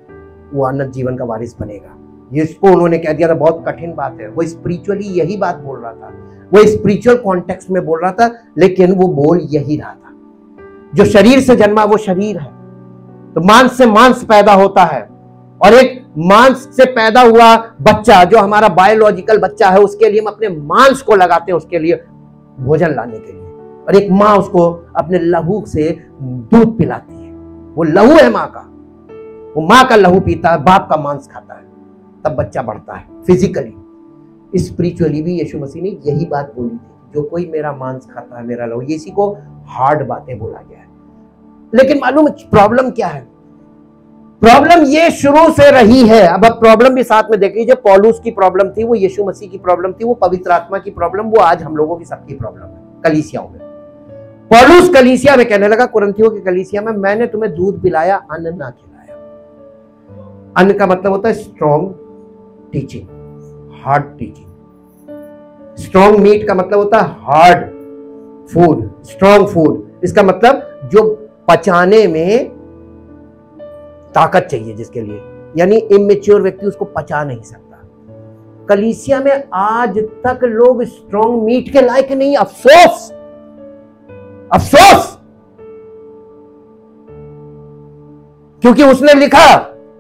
वो अनंत जीवन का वारिस बनेगा। इसको उन्होंने कह दिया था, बहुत कठिन बात है। वो स्पिरिचुअली यही बात बोल रहा था, वो स्पिरिचुअल कॉन्टेक्स्ट में बोल रहा था, लेकिन वो बोल यही रहा था, जो शरीर से जन्मा वो शरीर है, तो मांस से मांस पैदा होता है, और एक मांस से पैदा हुआ बच्चा जो हमारा बायोलॉजिकल बच्चा है, उसके लिए हम अपने मांस को लगाते हैं, उसके लिए भोजन लाने के लिए, और एक माँ उसको अपने लहू से दूध पिलाती है, वो लहू है माँ का, वो माँ का लहू पीता है, बाप का मांस खाता है, तब बच्चा बढ़ता है फिजिकली। स्पिरिचुअली भी यीशु मसीह ने यही बात बोली थी, जो कोई मेरा मांस खाता है, मेरा लहू, इसी को हार्ड बातें बोला गया है। लेकिन मालूम प्रॉब्लम क्या है? प्रॉब्लम ये शुरू से रही है। अब प्रॉब्लम भी साथ में देख लीजिए, पौलुस की प्रॉब्लम थी, वो यीशु मसीह की प्रॉब्लम थी, वो पवित्र आत्मा की प्रॉब्लम, वो आज हम लोगों की सबकी प्रॉब्लम है कलीसियाओं में। पौलुस कलीसिया में कहने लगा, कुरिन्थियों की कलीसिया में, मैंने तुम्हें दूध पिलाया, अन्न ना खिलाया। अन्न का मतलब होता है strong teaching, hard teaching. Strong meat का मतलब होता है हार्ड फूड, स्ट्रॉन्ग फूड। इसका मतलब जो पचाने में ताकत चाहिए जिसके लिए, यानी इमेच्योर व्यक्ति उसको पचा नहीं सकता। कलीसिया में आज तक लोग स्ट्रॉन्ग मीट के लायक नहीं। अफसोस, अफसोस, क्योंकि उसने लिखा,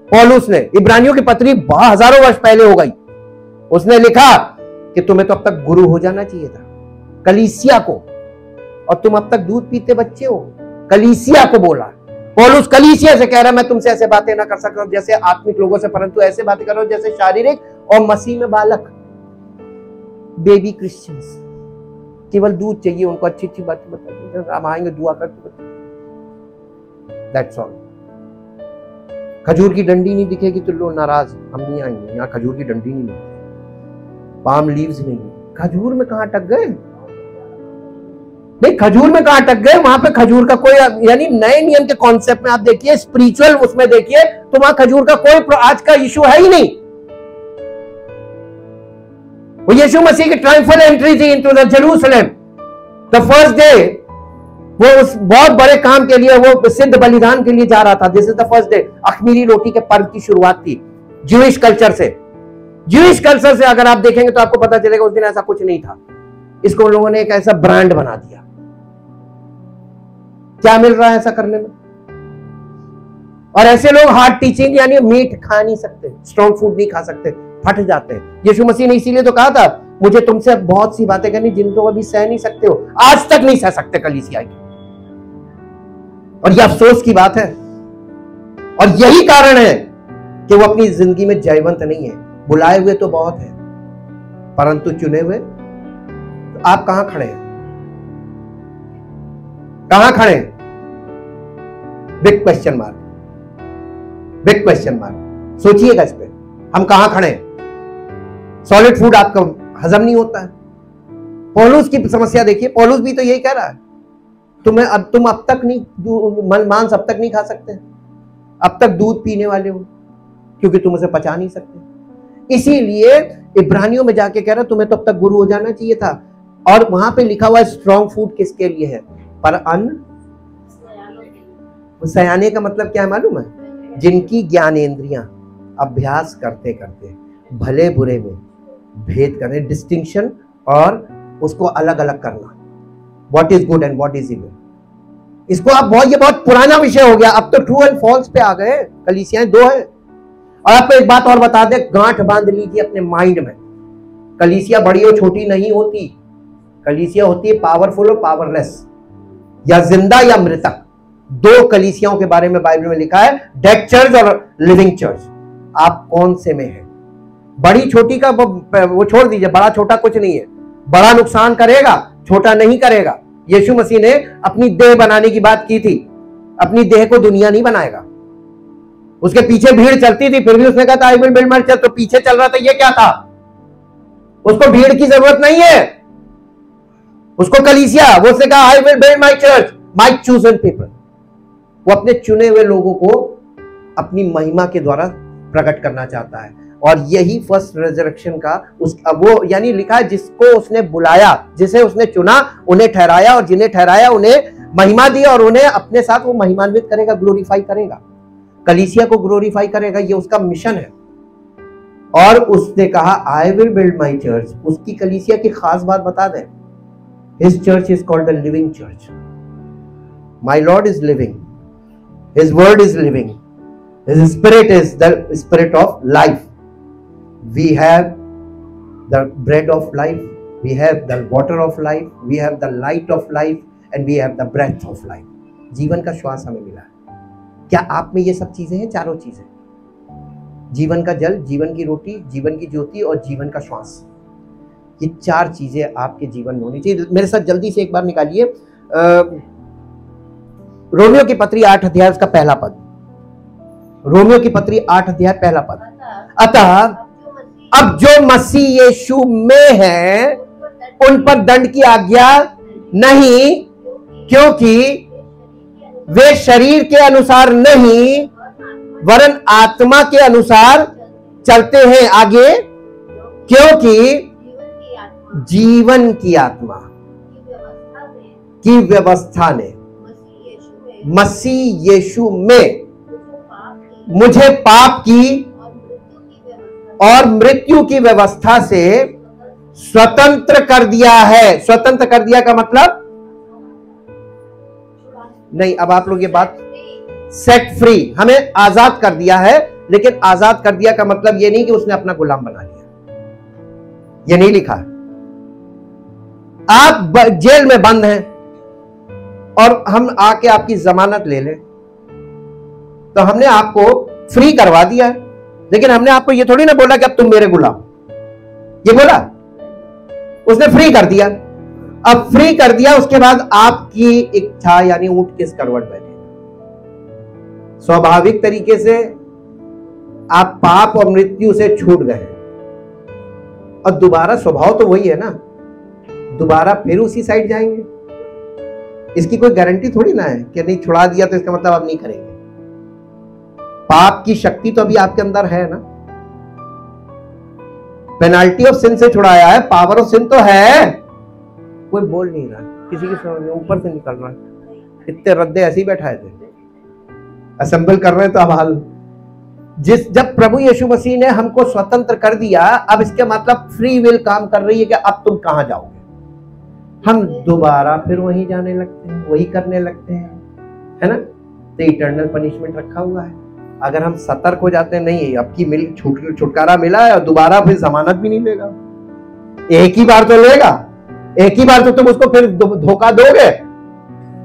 पौलुस ने, इब्रानियों की पत्री हजारों वर्ष पहले हो गई, उसने लिखा कि तुम्हें तो अब तक गुरु हो जाना चाहिए था कलीसिया को, और तुम अब तक दूध पीते बच्चे हो। कलीसिया को बोला पौलुस, कलीसिया से कह रहा, मैं तुमसे ऐसे बातें ना कर सकता जैसे आत्मिक लोगों से, परंतु ऐसे बातें करो जैसे शारीरिक और मसीह में बालक, बेबी क्रिश्चियंस। केवल दूध चाहिए उनको, अच्छी अच्छी बातें बताइए, हम आएंगे दुआ करते, दैट्स ऑल। खजूर की डंडी नहीं दिखेगी तो लो नाराज, हम नहीं आएंगे, यहाँ खजूर की डंडी नहीं मिलती, पाम लीव्स नहीं। खजूर में कहां अटक गए? नहीं, खजूर में कहां अटक गए? वहां पे खजूर का कोई, यानी नए नियम के कॉन्सेप्ट में आप देखिए, स्पिरिचुअल उसमें देखिए, तो वहां खजूर का कोई आज का इशू है ही नहीं। वो यीशु मसीह की ट्रायम्फल एंट्री थी into the Jerusalem, the first day, वो उस बहुत बड़े काम के लिए, वो सिद्ध बलिदान के लिए जा रहा था। This is the first day, अख़मीरी रोटी के पर्व की शुरुआत थी ज्यूइश कल्चर से। ज्यूइश कल्चर से अगर आप देखेंगे तो आपको पता चलेगा उस दिन ऐसा कुछ नहीं था। इसको लोगों ने एक ऐसा ब्रांड बना दिया। क्या मिल रहा है ऐसा करने में? और ऐसे लोग हार्ड टीचिंग, यानी मीट खा नहीं सकते, स्ट्रॉन्ग फूड नहीं खा सकते, फट जाते हैं। यीशु मसीह ने इसीलिए तो कहा था, मुझे तुमसे बहुत सी बातें करनी जिनको अभी सह नहीं सकते हो, आज तक नहीं सह सकते कलीसिया की। और यह अफसोस की बात है, और यही कारण है कि वो अपनी जिंदगी में जयवंत नहीं है। बुलाए हुए तो बहुत है, परंतु चुने हुए, तो आप कहां खड़े हैं? कहां खड़े हैं? Big question mark, big question mark. सोचिएगा इस पे, हम कहां खड़े हैं? सॉलिड फूड आपका हजम नहीं होता है। पौलुस की समस्या देखिए, पौलुस भी तो यही कह रहा है, तुम अब तक नहीं मांस अब तक नहीं खा सकते, अब तक दूध पीने वाले हो, क्योंकि तुम उसे पचा नहीं सकते। इसीलिए इब्रानियों में जाके कह रहा तुम्हें तो अब तक गुरु हो जाना चाहिए था। और वहां पे लिखा हुआ है स्ट्रॉन्ग फूड किसके लिए है? पर अन्न, सयाने का मतलब क्या है मालूम है? जिनकी ज्ञानेंद्रियां अभ्यास करते करते भले बुरे में भेद करने, डिस्टिंक्शन और उसको अलग अलग करना, what is good and what is evil. इसको आप ये बहुत पुराना विषय हो गया, अब तो ट्रू एंड फॉल्स पे आ गए। कलीसियाएं दो है। और आपको एक बात और बता दे, गांठ बांध लीजिए अपने माइंड में, कलीसिया बड़ी और छोटी नहीं होती। कलीसिया होती है पावरफुल और पावरलेस, या जिंदा या मृतक। दो कलीसियाओं के बारे में बाइबल में लिखा है, डेड चर्च और लिविंग चर्च। आप कौन से में हैं? बड़ी छोटी का वो छोड़ दीजिए, बड़ा छोटा कुछ नहीं है। बड़ा नुकसान करेगा, छोटा नहीं करेगा। यीशु मसीह ने अपनी देह बनाने की बात की थी, अपनी देह को दुनिया नहीं बनाएगा। उसके पीछे भीड़ चलती थी, फिर भी उसने कहा था I will build my church, तो पीछे चल रहा था। ये क्या था? उसको भीड़ की जरूरत नहीं है, उसको कलीसिया, वो उसने कहा I will build my church, my chosen people. वो अपने चुने हुए लोगों को अपनी महिमा के द्वारा प्रकट करना चाहता है। और यही फर्स्ट रेजरेक्शन का वो, यानी लिखा है जिसको उसने बुलाया, जिसे उसने चुना, उन्हें ठहराया, और जिन्हें ठहराया उन्हें महिमा दी, और उन्हें अपने साथ वो महिमान्वित करेगा, ग्लोरीफाई करेगा, कलीसिया को ग्लोरीफाई करेगा। ये उसका मिशन है। और उसने कहा I will build my church. उसकी कलीसिया की खास बात बता दें, his church is called the living church. My lord is living, his word is living, his spirit is the spirit of life. We have the bread of life, we have the water of life, we have the light of life and we have the breath of life. जीवन का श्वास हमें मिला है। क्या आप में ये सब चीजें हैं? चारों चीजें, जीवन का जल, जीवन की रोटी, जीवन की ज्योति और जीवन का श्वास। ये चार चीजें आपके जीवन में होनी चाहिए। मेरे साथ जल्दी से एक बार निकालिए रोमियो की पत्री 8 अध्याय उसका पहला पद। रोमियो की पत्री 8 अध्याय पहला पद। अतः अब जो मसीह यीशु में है उन पर दंड की आज्ञा नहीं, क्योंकि वे शरीर के अनुसार नहीं वरन आत्मा के अनुसार चलते हैं। आगे, क्योंकि जीवन की आत्मा की व्यवस्था ने मसीह यीशु में मुझे पाप की और मृत्यु की व्यवस्था से स्वतंत्र कर दिया है। स्वतंत्र कर दिया का मतलब नहीं, अब आप लोग ये बात, सेट फ्री, हमें आजाद कर दिया है। लेकिन आजाद कर दिया का मतलब ये नहीं कि उसने अपना गुलाम बना लिया, ये नहीं लिखा। आप जेल में बंद हैं और हम आके आपकी जमानत ले लें तो हमने आपको फ्री करवा दिया है, लेकिन हमने आपको ये थोड़ी ना बोला कि अब तुम मेरे गुलाम, ये बोला, उसने फ्री कर दिया। अब फ्री कर दिया, उसके बाद आपकी इच्छा यानी ऊंट किस करवट बैठे। स्वाभाविक तरीके से आप पाप और मृत्यु से छूट गए और दोबारा स्वभाव तो वही है ना, दोबारा फिर उसी साइड जाएंगे। इसकी कोई गारंटी थोड़ी ना है कि नहीं छुड़ा दिया तो इसका मतलब आप नहीं करेंगे। पाप की शक्ति तो अभी आपके अंदर है ना, पेनाल्टी ऑफ सिन से छुड़ाया है, पावर ऑफ सिन तो है। कोई बोल नहीं रहा, किसी की समझ में ऊपर से निकल रहा है। इतने रद्दे ऐसे ही बैठाए थे, असेंबल कर रहे हैं तो अब हाल। जब प्रभु यीशु मसीह ने हमको स्वतंत्र कर दिया, अब इसके मतलब फ्री विल काम कर रही है कि अब तुम कहां जाओगे। हम दोबारा फिर वहीं जाने लगते हैं, वही करने लगते हैं, है ना। तो इटर्नल पनिशमेंट रखा हुआ है। अगर हम सतर्क हो जाते हैं, नहीं अब की छुटकारा मिला है और दोबारा फिर जमानत भी नहीं लेगा, एक ही बार तो लेगा, एक ही बार तो तुम उसको फिर धोखा दोगे,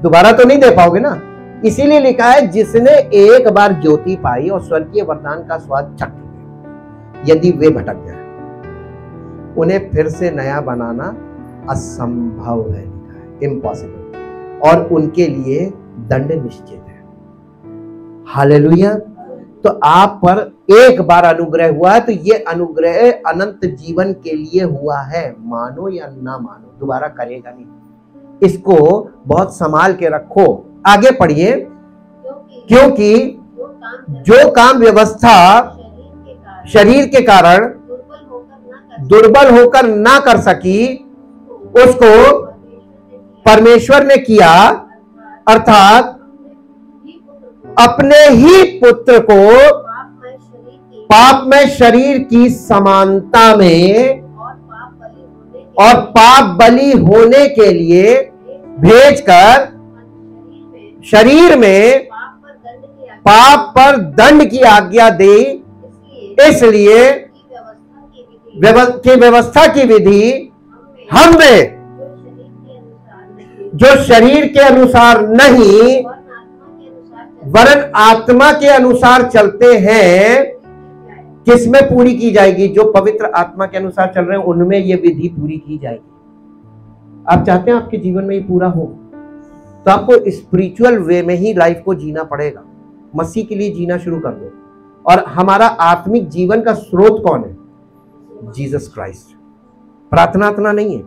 दोबारा तो नहीं दे पाओगे ना। इसीलिए लिखा है जिसने एक बार ज्योति पाई और स्वर्गीय वरदान का स्वाद चख लिया, यदि वे भटक जाए उन्हें फिर से नया बनाना असंभव है, लिखा है, इम्पॉसिबल, और उनके लिए दंड निश्चित है। हालेलुया। तो आप पर एक बार अनुग्रह हुआ है, तो ये अनुग्रह अनंत जीवन के लिए हुआ है, मानो या ना मानो, दोबारा करेगा नहीं। इसको बहुत संभाल के रखो। आगे पढ़िए, क्योंकि जो काम व्यवस्था शरीर के कारण दुर्बल होकर ना कर सकी, उसको परमेश्वर ने किया, अर्थात अपने ही पुत्र को पापमय शरीर की समानता में और पाप बलि होने के लिए भेजकर शरीर में पाप पर दंड की आज्ञा दी। इसलिए व्यवस्था की विधि हम में जो शरीर के अनुसार नहीं वरन आत्मा के अनुसार चलते हैं, किसमें पूरी की जाएगी? जो पवित्र आत्मा के अनुसार चल रहे हैं उनमें यह विधि पूरी की जाएगी। आप चाहते हैं आपके जीवन में ये पूरा हो, तो आपको स्पिरिचुअल वे में ही लाइफ को जीना पड़ेगा। मसीह के लिए जीना शुरू कर दो। और हमारा आत्मिक जीवन का स्रोत कौन है? Jesus Christ. प्रार्थना नहीं है।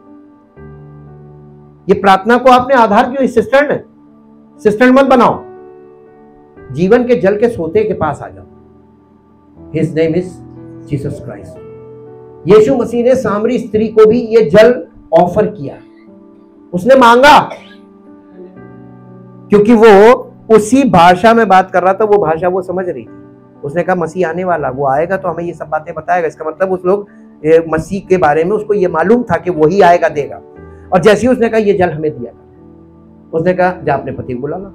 ये प्रार्थना को आपने आधार क्यों, सिस्टर्न है, सिस्टर्न मत बनाओ। जीवन के जल के सोते के पास आ जाओ। His name is Jesus Christ. यीशु मसीह ने सामरी स्त्री को भी ये जल ऑफर किया, उसने मांगा, क्योंकि वो उसी भाषा में बात कर रहा था, वो भाषा वो समझ रही थी। उसने कहा मसीह आने वाला, वो आएगा तो हमें ये सब बातें बताएगा। इसका मतलब उस लोग मसीह के बारे में उसको ये मालूम था कि वही आएगा देगा। और जैसे ही उसने कहा ये जल हमें दिया, उसने कहा जा अपने पति को बुला ला।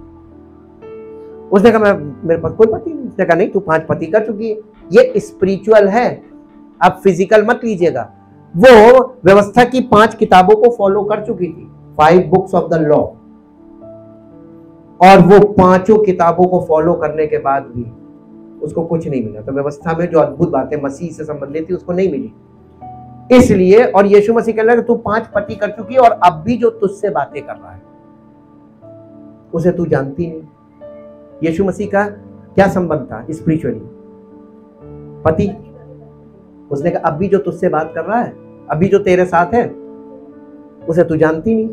उसने कहा मेरे पास कोई पति नहीं। उसने कहा नहीं, तू 5 पति कर चुकी है। ये स्पिरिचुअल है, आप फिजिकल मत लीजिएगा। वो व्यवस्था की 5 किताबों को फॉलो कर चुकी थी, 5 बुक्स ऑफ द लॉ, और वो 5 किताबों को फॉलो करने के बाद भी उसको कुछ नहीं मिला। तो व्यवस्था में जो अद्भुत बातें मसीह से संबंधित थी उसको नहीं मिली। इसलिए और यीशु मसीह कह रहा है कि तू 5 पति कर चुकी है और अब भी जो तुझसे बातें कर रहा है उसे तू जानती नहीं। यीशु मसीह का क्या संबंध था स्पिरिचुअली? पति। उसने कहा अब भी जो तुझसे बात कर रहा है, अभी जो तेरे साथ है, उसे तू जानती नहीं।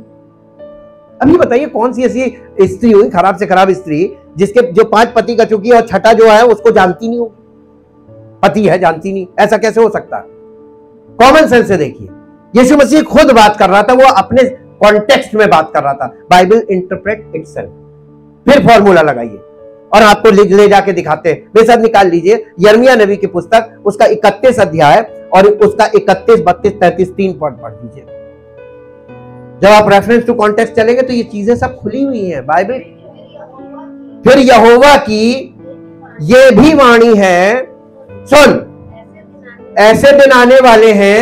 अभी बताइए कौन सी ऐसी स्त्री हुई, खराब से खराब स्त्री, जिसके जो 5 पति कर चुकी है और छठा जो है उसको जानती नहीं होगी? पति है, जानती नहीं, ऐसा कैसे हो सकता? कॉमन सेंस से देखिए, यीशु मसीह खुद बात कर रहा था, वो अपने कॉन्टेक्स्ट में बात कर रहा था। Bible interpret itself. फिर फॉर्मूला लगाइए और आपको ले जाके दिखाते हैं। मेरे साथ निकाल लीजिए यिर्मयाह नबी की पुस्तक, उसका 31 अध्याय और उसका 31, 32, 33 3 पॉइंट पढ़ दीजिए। जब आप रेफरेंस टू कॉन्टेक्स्ट चलेंगे तो ये चीजें सब खुली हुई हैं बाइबल। फिर यहोवा की ये भी वाणी है, सुन, ऐसे दिन आने वाले हैं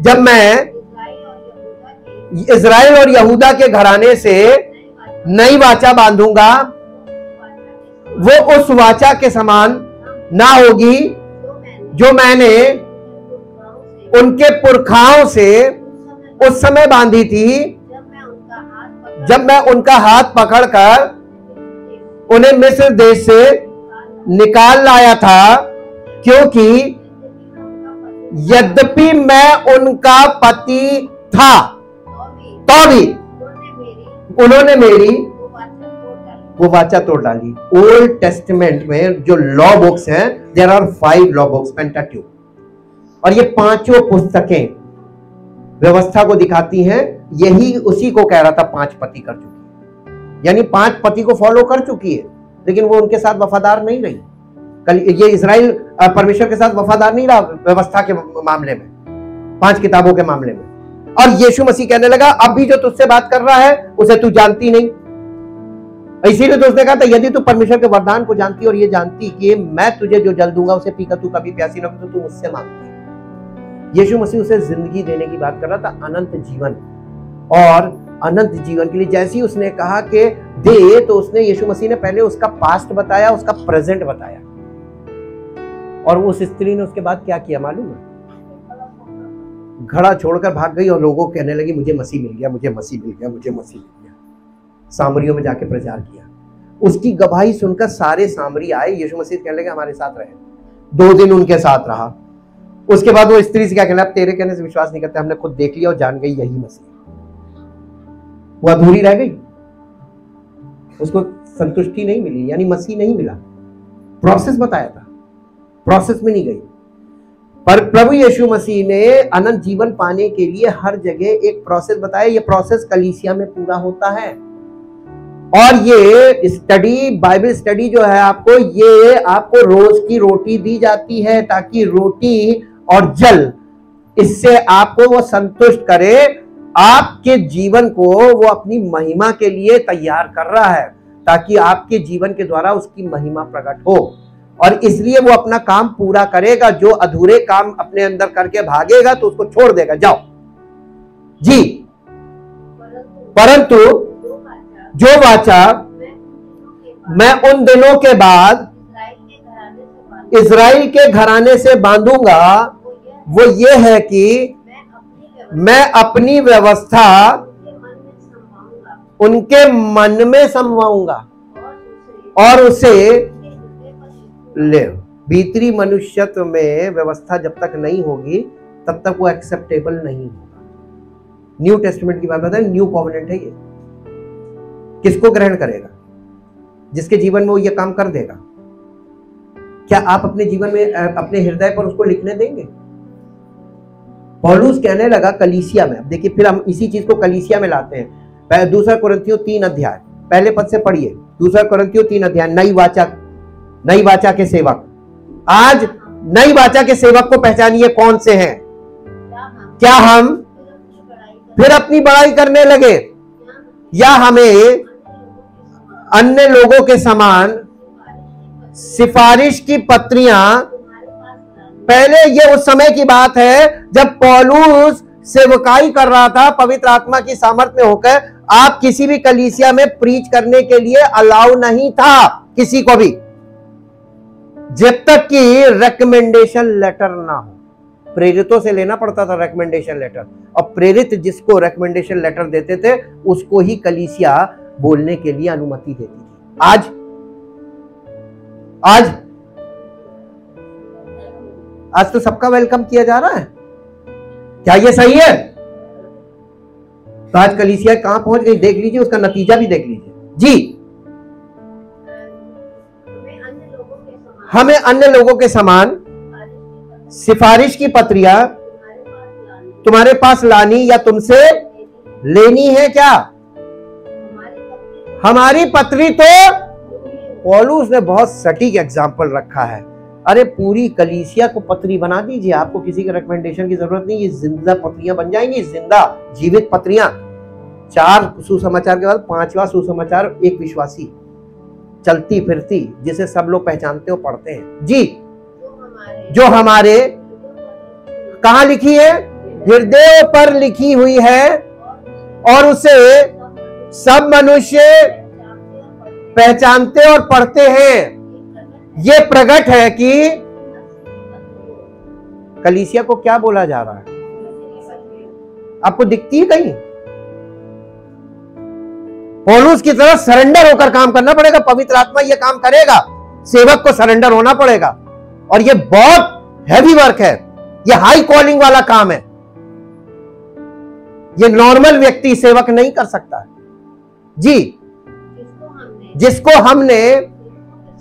जब मैं इज़राइल और यहूदा के घराने से नई वाचा बांधूंगा, वो उस वाचा के समान ना होगी जो मैंने उनके पुरखाओं से उस समय बांधी थी जब मैं उनका हाथ पकड़कर उन्हें मिस्र देश से निकाल लाया था, क्योंकि यद्यपि मैं उनका पति था तो भी उन्होंने मेरी वो वाचा तोड़ डाली। ओल्ड टेस्टमेंट में जो लॉ बुक्स हैं, देयर आर 5 लॉ बुक्स, पेंटाट्यूक, और ये 5 पुस्तकें व्यवस्था को दिखाती हैं। यही उसी को कह रहा था 5 पति कर चुकी है, यानी 5 पति को फॉलो कर चुकी है, लेकिन वो उनके साथ वफादार नहीं रही। कल ये इज़राइल परमेश्वर के साथ वफादार नहीं रहा व्यवस्था के मामले में, 5 किताबों के मामले में। और यीशु मसीह कहने लगा अब भी जो तुझसे बात कर रहा है उसे तू जानती नहीं। इसीलिए तो उसने कहा था यदि तू परमेश्वर के वरदान को जानती और ये जानती कि मैं तुझे जो जल दूंगा उसे पीकर तू कभी प्यासी न हो, तो तू मुझसे मांगती। यीशु मसीह उसे जिंदगी देने की बात कर रहा था, अनंत जीवन। और अनंत जीवन के लिए जैसे ही उसने कहा कि दे, तो उसने यीशु मसीह ने पहले उसका पास्ट बताया, उसका प्रेजेंट बताया। और उस स्त्री ने उसके बाद क्या किया मालूम है? घड़ा छोड़कर भाग गई और लोगों को कहने लगी मुझे मसीह मिल गया, मुझे मसीह मिल गया, मुझे मसीह मिल गया। सामरियों में जाके प्रचार किया। उसकी गवाही सुनकर सारे सामरी आए। यीशु मसीह कहने लगे हमारे साथ रहे। 2 दिन उनके साथ रहा। उसके बाद वो स्त्री से क्या कहना, तेरे कहने से विश्वास नहीं करते, हमने खुद देख लिया और जान गई यही मसीह। वो अधूरी रह गई, उसको संतुष्टि नहीं मिली, यानी मसीह नहीं मिला। प्रोसेस बताया था, प्रोसेस में नहीं गई। पर प्रभु यीशु मसीह ने अनंत जीवन पाने के लिए हर जगह एक प्रोसेस बताया। ये प्रोसेस कलीसिया में पूरा होता है। और ये स्टडी, बाइबल स्टडी जो है आपको, ये आपको रोज की रोटी दी जाती है, ताकि रोटी और जल इससे आपको वो संतुष्ट करे, आपके जीवन को वो अपनी महिमा के लिए तैयार कर रहा है, ताकि आपके जीवन के द्वारा उसकी महिमा प्रकट हो। और इसलिए वो अपना काम पूरा करेगा। जो अधूरे काम अपने अंदर करके भागेगा तो उसको छोड़ देगा, जाओ जी। परंतु जो वाचा मैं उन दिनों के बाद इज़राइल के घराने से बांधूंगा, वो ये है कि मैं अपनी व्यवस्था उनके मन में समवाऊंगा और उसे ले। भीतरी मनुष्यत्व में व्यवस्था जब तक नहीं होगी तब तक वो एक्सेप्टेबल नहीं होगा। न्यू टेस्टमेंट की बात बताए, न्यू कॉवेनेंट है ये। किसको ग्रहण करेगा? जिसके जीवन में वो ये काम कर देगा। क्या आप अपने जीवन में, अपने हृदय पर उसको लिखने देंगे? पौलुस कहने लगा कलीसिया में, अब देखिए फिर हम इसी चीज को कलीसिया में लाते हैं। 2 कुरिन्थियों 3 अध्याय पहले पद से पढ़िए। 2 कुरिन्थियों 3 अध्याय, नई वाचा के सेवक, आज नई वाचा के सेवक को पहचानिए कौन से हैं। क्या हम फिर अपनी बड़ाई करने लगे, या हमें अन्य लोगों के समान सिफारिश की पत्रियां, पहले ये उस समय की बात है जब पौलुस सेवकाई कर रहा था पवित्र आत्मा की सामर्थ्य में होकर, आप किसी भी कलीसिया में प्रीच करने के लिए अलाउ नहीं था किसी को भी, जब तक कि रेकमेंडेशन लेटर ना हो। प्रेरितों से लेना पड़ता था रेकमेंडेशन लेटर, और प्रेरित जिसको रेकमेंडेशन लेटर देते थे उसको ही कलीसिया बोलने के लिए अनुमति देती थी। आज तो सबका वेलकम किया जा रहा है। क्या ये सही है? तो आज कलीसिया कहां पहुंच गई देख लीजिए, उसका नतीजा भी देख लीजिए जी। हमें अन्य लोगों के समान सिफारिश की पत्रियां तुम्हारे पास लानी या तुमसे लेनी है। क्या हमारी पत्री? तो पौलुस ने बहुत सटीक एग्जाम्पल रखा है। अरे पूरी कलीसिया को पत्री बना दीजिए, आपको किसी के रिकमेंडेशन की जरूरत नहीं। ये जिंदा पत्रियां बन जाएंगी, जिंदा जीवित पत्रियां। 4 सुसमाचार के बाद 5वां सुसमाचार एक विश्वासी, चलती फिरती, जिसे सब लोग पहचानते हो पढ़ते हैं जी, जो हमारे कहां लिखी है? हृदय पर लिखी हुई है, और उसे सब मनुष्य पहचानते और पढ़ते हैं। यह प्रकट है कि कलीसिया को क्या बोला जा रहा है। आपको दिखती है कहीं? पौलुस की तरह सरेंडर होकर काम करना पड़ेगा। पवित्र आत्मा यह काम करेगा, सेवक को सरेंडर होना पड़ेगा, और यह बहुत हैवी वर्क है, यह हाई कॉलिंग वाला काम है। यह नॉर्मल व्यक्ति सेवक नहीं कर सकता जी, जिसको हमने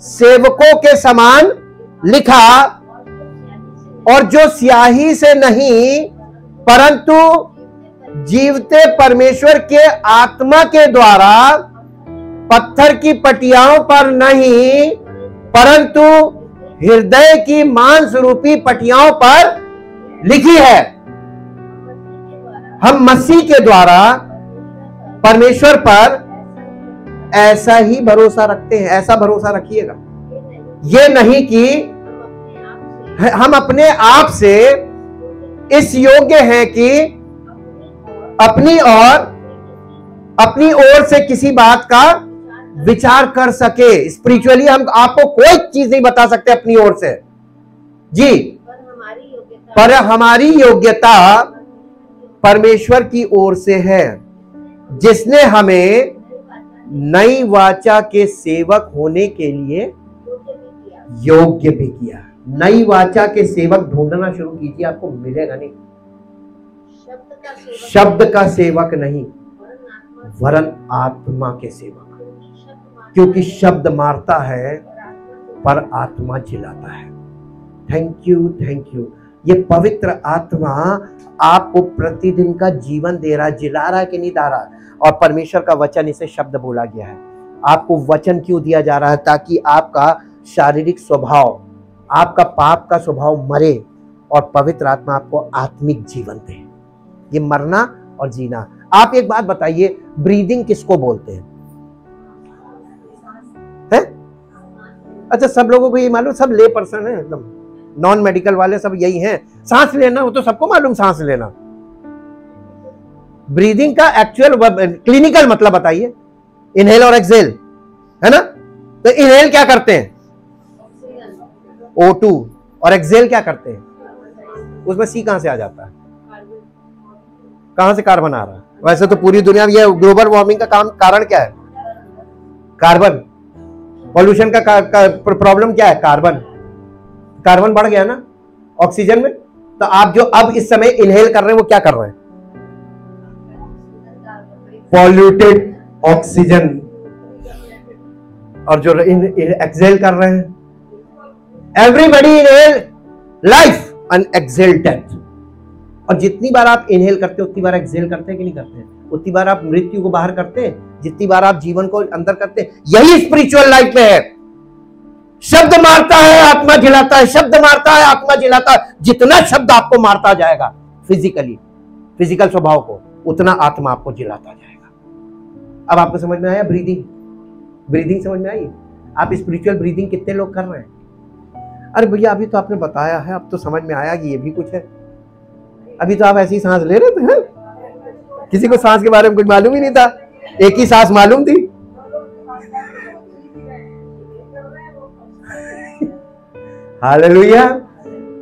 सेवकों के समान लिखा, और जो स्याही से नहीं परंतु जीवते परमेश्वर के आत्मा के द्वारा, पत्थर की पटियाओं पर नहीं परंतु हृदय की मांस रूपी पटियाओं पर लिखी है। हम मसीह के द्वारा परमेश्वर पर ऐसा ही भरोसा रखते हैं। ऐसा भरोसा रखिएगा, ये नहीं कि हम अपने आप से इस योग्य हैं कि अपनी ओर से किसी बात का विचार कर सके। स्पिरिचुअली हम आपको कोई चीज नहीं बता सकते अपनी ओर से जी, पर हमारी योग्यता परमेश्वर की ओर से है, जिसने हमें नई वाचा के सेवक होने के लिए योग्य भी किया। नई वाचा के सेवक ढूंढना शुरू कीजिए, आपको मिलेगा नहीं। शब्द का सेवक नहीं, वरन आत्मा के सेवक, क्योंकि शब्द मारता है पर आत्मा जिलाता है। Thank you. ये पवित्र आत्मा आपको प्रतिदिन का जीवन दे रहा है, जिला रहा है कि नहीं ला रहा। और परमेश्वर का वचन, इसे शब्द बोला गया है। आपको वचन क्यों दिया जा रहा है? ताकि आपका शारीरिक स्वभाव, आपका पाप का स्वभाव मरे, और पवित्र आत्मा आपको आत्मिक जीवन दे। ये मरना और जीना। आप एक बात बताइए, ब्रीदिंग किसको बोलते हैं? अच्छा, सब लोगों को ये मालूम, सब ले पर्सन है, एकदम नॉन मेडिकल वाले सब यही हैं। सांस लेना वो तो सबको मालूम, सांस लेना। ब्रीदिंग का एक्चुअल क्लिनिकल मतलब बताइए। इनहेल और एक्सहेल, है ना? तो इनहेल क्या करते हैं? O2, और एक्सहेल क्या करते हैं? उसमें C कहां से आ जाता है? कहां से कार्बन आ रहा है? वैसे तो पूरी दुनिया में ये ग्लोबल वार्मिंग का कारण क्या है? कार्बन। पॉल्यूशन का प्रॉब्लम क्या है? कार्बन बढ़ गया ना ऑक्सीजन में। तो आप जो अब इस समय इनहेल कर रहे हैं वो क्या कर रहे हैं? Polluted oxygen. और जो एक्सहेल कर रहे हैं, everybody inhale life and exhale death. और जितनी बार आप इनहेल करते हैं उतनी बार एक्सहेल करते हैं कि नहीं करते हैं? उतनी बार आप मृत्यु को बाहर करते हैं जितनी बार आप जीवन को अंदर करते हैं। यही स्पिरिचुअल लाइफ में है। शब्द मारता है आत्मा जिलाता है, शब्द मारता है आत्मा जिलाता है। जितना शब्द आपको मारता जाएगा फिजिकल स्वभाव को, उतना आत्मा आपको जिलाता जाएगा। अब आपको समझ में आया? ब्रीदिंग समझ में आई? आप स्पिरिचुअल ब्रीदिंग कितने लोग कर रहे हैं? अरे भैया अभी तो आपने बताया है, अब तो समझ में आया कि ये भी कुछ है। अभी तो आप ऐसी सांस ले रहे थे, किसी को सांस के बारे में कुछ मालूम ही नहीं था, एक ही सांस मालूम थी। Hallelujah.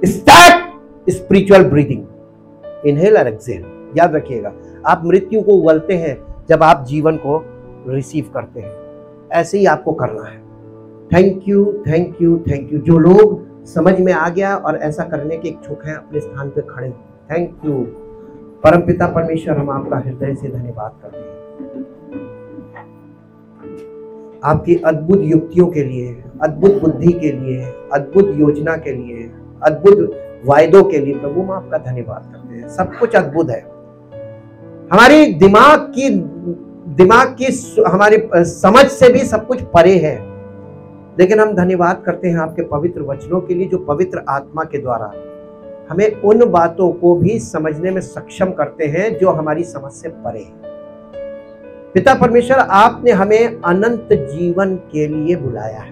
Start spiritual breathing, inhale और एक्सहेल। याद रखिएगा, आप मृत्यु को उगलते हैं जब आप जीवन को रिसीव करते हैं। ऐसे ही आपको करना है। Thank you, thank you, thank you. जो लोग समझ में आ गया और ऐसा करने के इच्छुक हैं, अपने स्थान पे खड़े। थैंक यू परमपिता परमेश्वर, हम आपका हृदय से धन्यवाद करते हैं आपकी अद्भुत युक्तियों के लिए, अद्भुत बुद्धि के लिए, अद्भुत योजना के लिए, अद्भुत वायदों के लिए। प्रभु हम आपका धन्यवाद करते हैं। सब कुछ अद्भुत है, हमारी दिमाग की हमारी समझ से भी सब कुछ परे है। लेकिन हम धन्यवाद करते हैं आपके पवित्र वचनों के लिए, जो पवित्र आत्मा के द्वारा हमें उन बातों को भी समझने में सक्षम करते हैं जो हमारी समझ से परे है। पिता परमेश्वर, आपने हमें अनंत जीवन के लिए बुलाया है,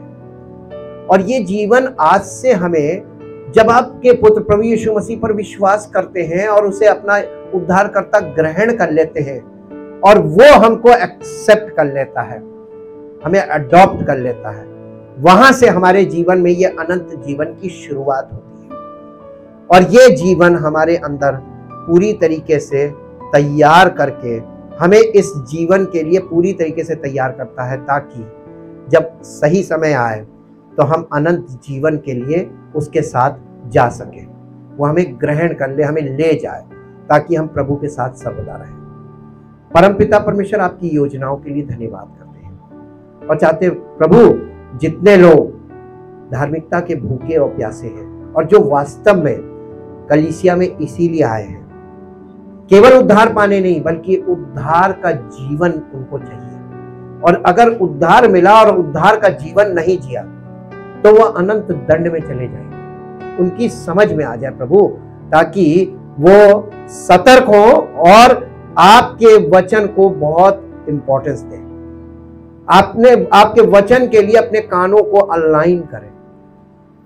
और ये जीवन आज से हमें, जब आपके पुत्र प्रभु यीशु मसीह पर विश्वास करते हैं और उसे अपना उद्धारकर्ता ग्रहण कर लेते हैं, और वो हमको एक्सेप्ट कर लेता है, हमें अडॉप्ट कर लेता है, वहां से हमारे जीवन में ये अनंत जीवन की शुरुआत होती है। और ये जीवन हमारे अंदर पूरी तरीके से तैयार करके हमें इस जीवन के लिए पूरी तरीके से तैयार करता है, ताकि जब सही समय आए तो हम अनंत जीवन के लिए उसके साथ जा सके। वो हमें ग्रहण कर ले, हमें ले जाए, ताकि हम प्रभु के साथ सर्वदा रहें। परमपिता परमेश्वर, आपकी योजनाओं के लिए धन्यवाद करते हैं और चाहते प्रभु, जितने लोग धार्मिकता के भूखे और प्यासे हैं, और जो वास्तव में कलीसिया में इसीलिए आए हैं, केवल उद्धार पाने नहीं, बल्कि उद्धार का जीवन उनको चाहिए, और अगर उद्धार मिला और उद्धार का जीवन नहीं जिया तो वह अनंत दंड में चले जाएंगे। उनकी समझ में आ जाए प्रभु, ताकि वो सतर्क हो और आपके वचन को बहुत इंपॉर्टेंस दें, आपके वचन के लिए अपने कानों को अलाइन करें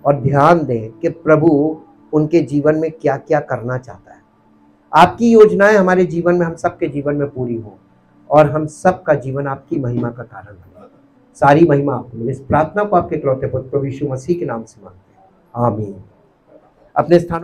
और ध्यान दें कि प्रभु उनके जीवन में क्या क्या करना चाहता है। आपकी योजनाएं हमारे जीवन में, हम सबके जीवन में पूरी हो, और हम सबका जीवन आपकी महिमा का कारण बने। सारी महिमा आपको मिले। इस प्रार्थना को आपके इकलौते पुत्र प्रभु यीशु मसीह के नाम से मांगते हैं, आमीन। अपने स्थानों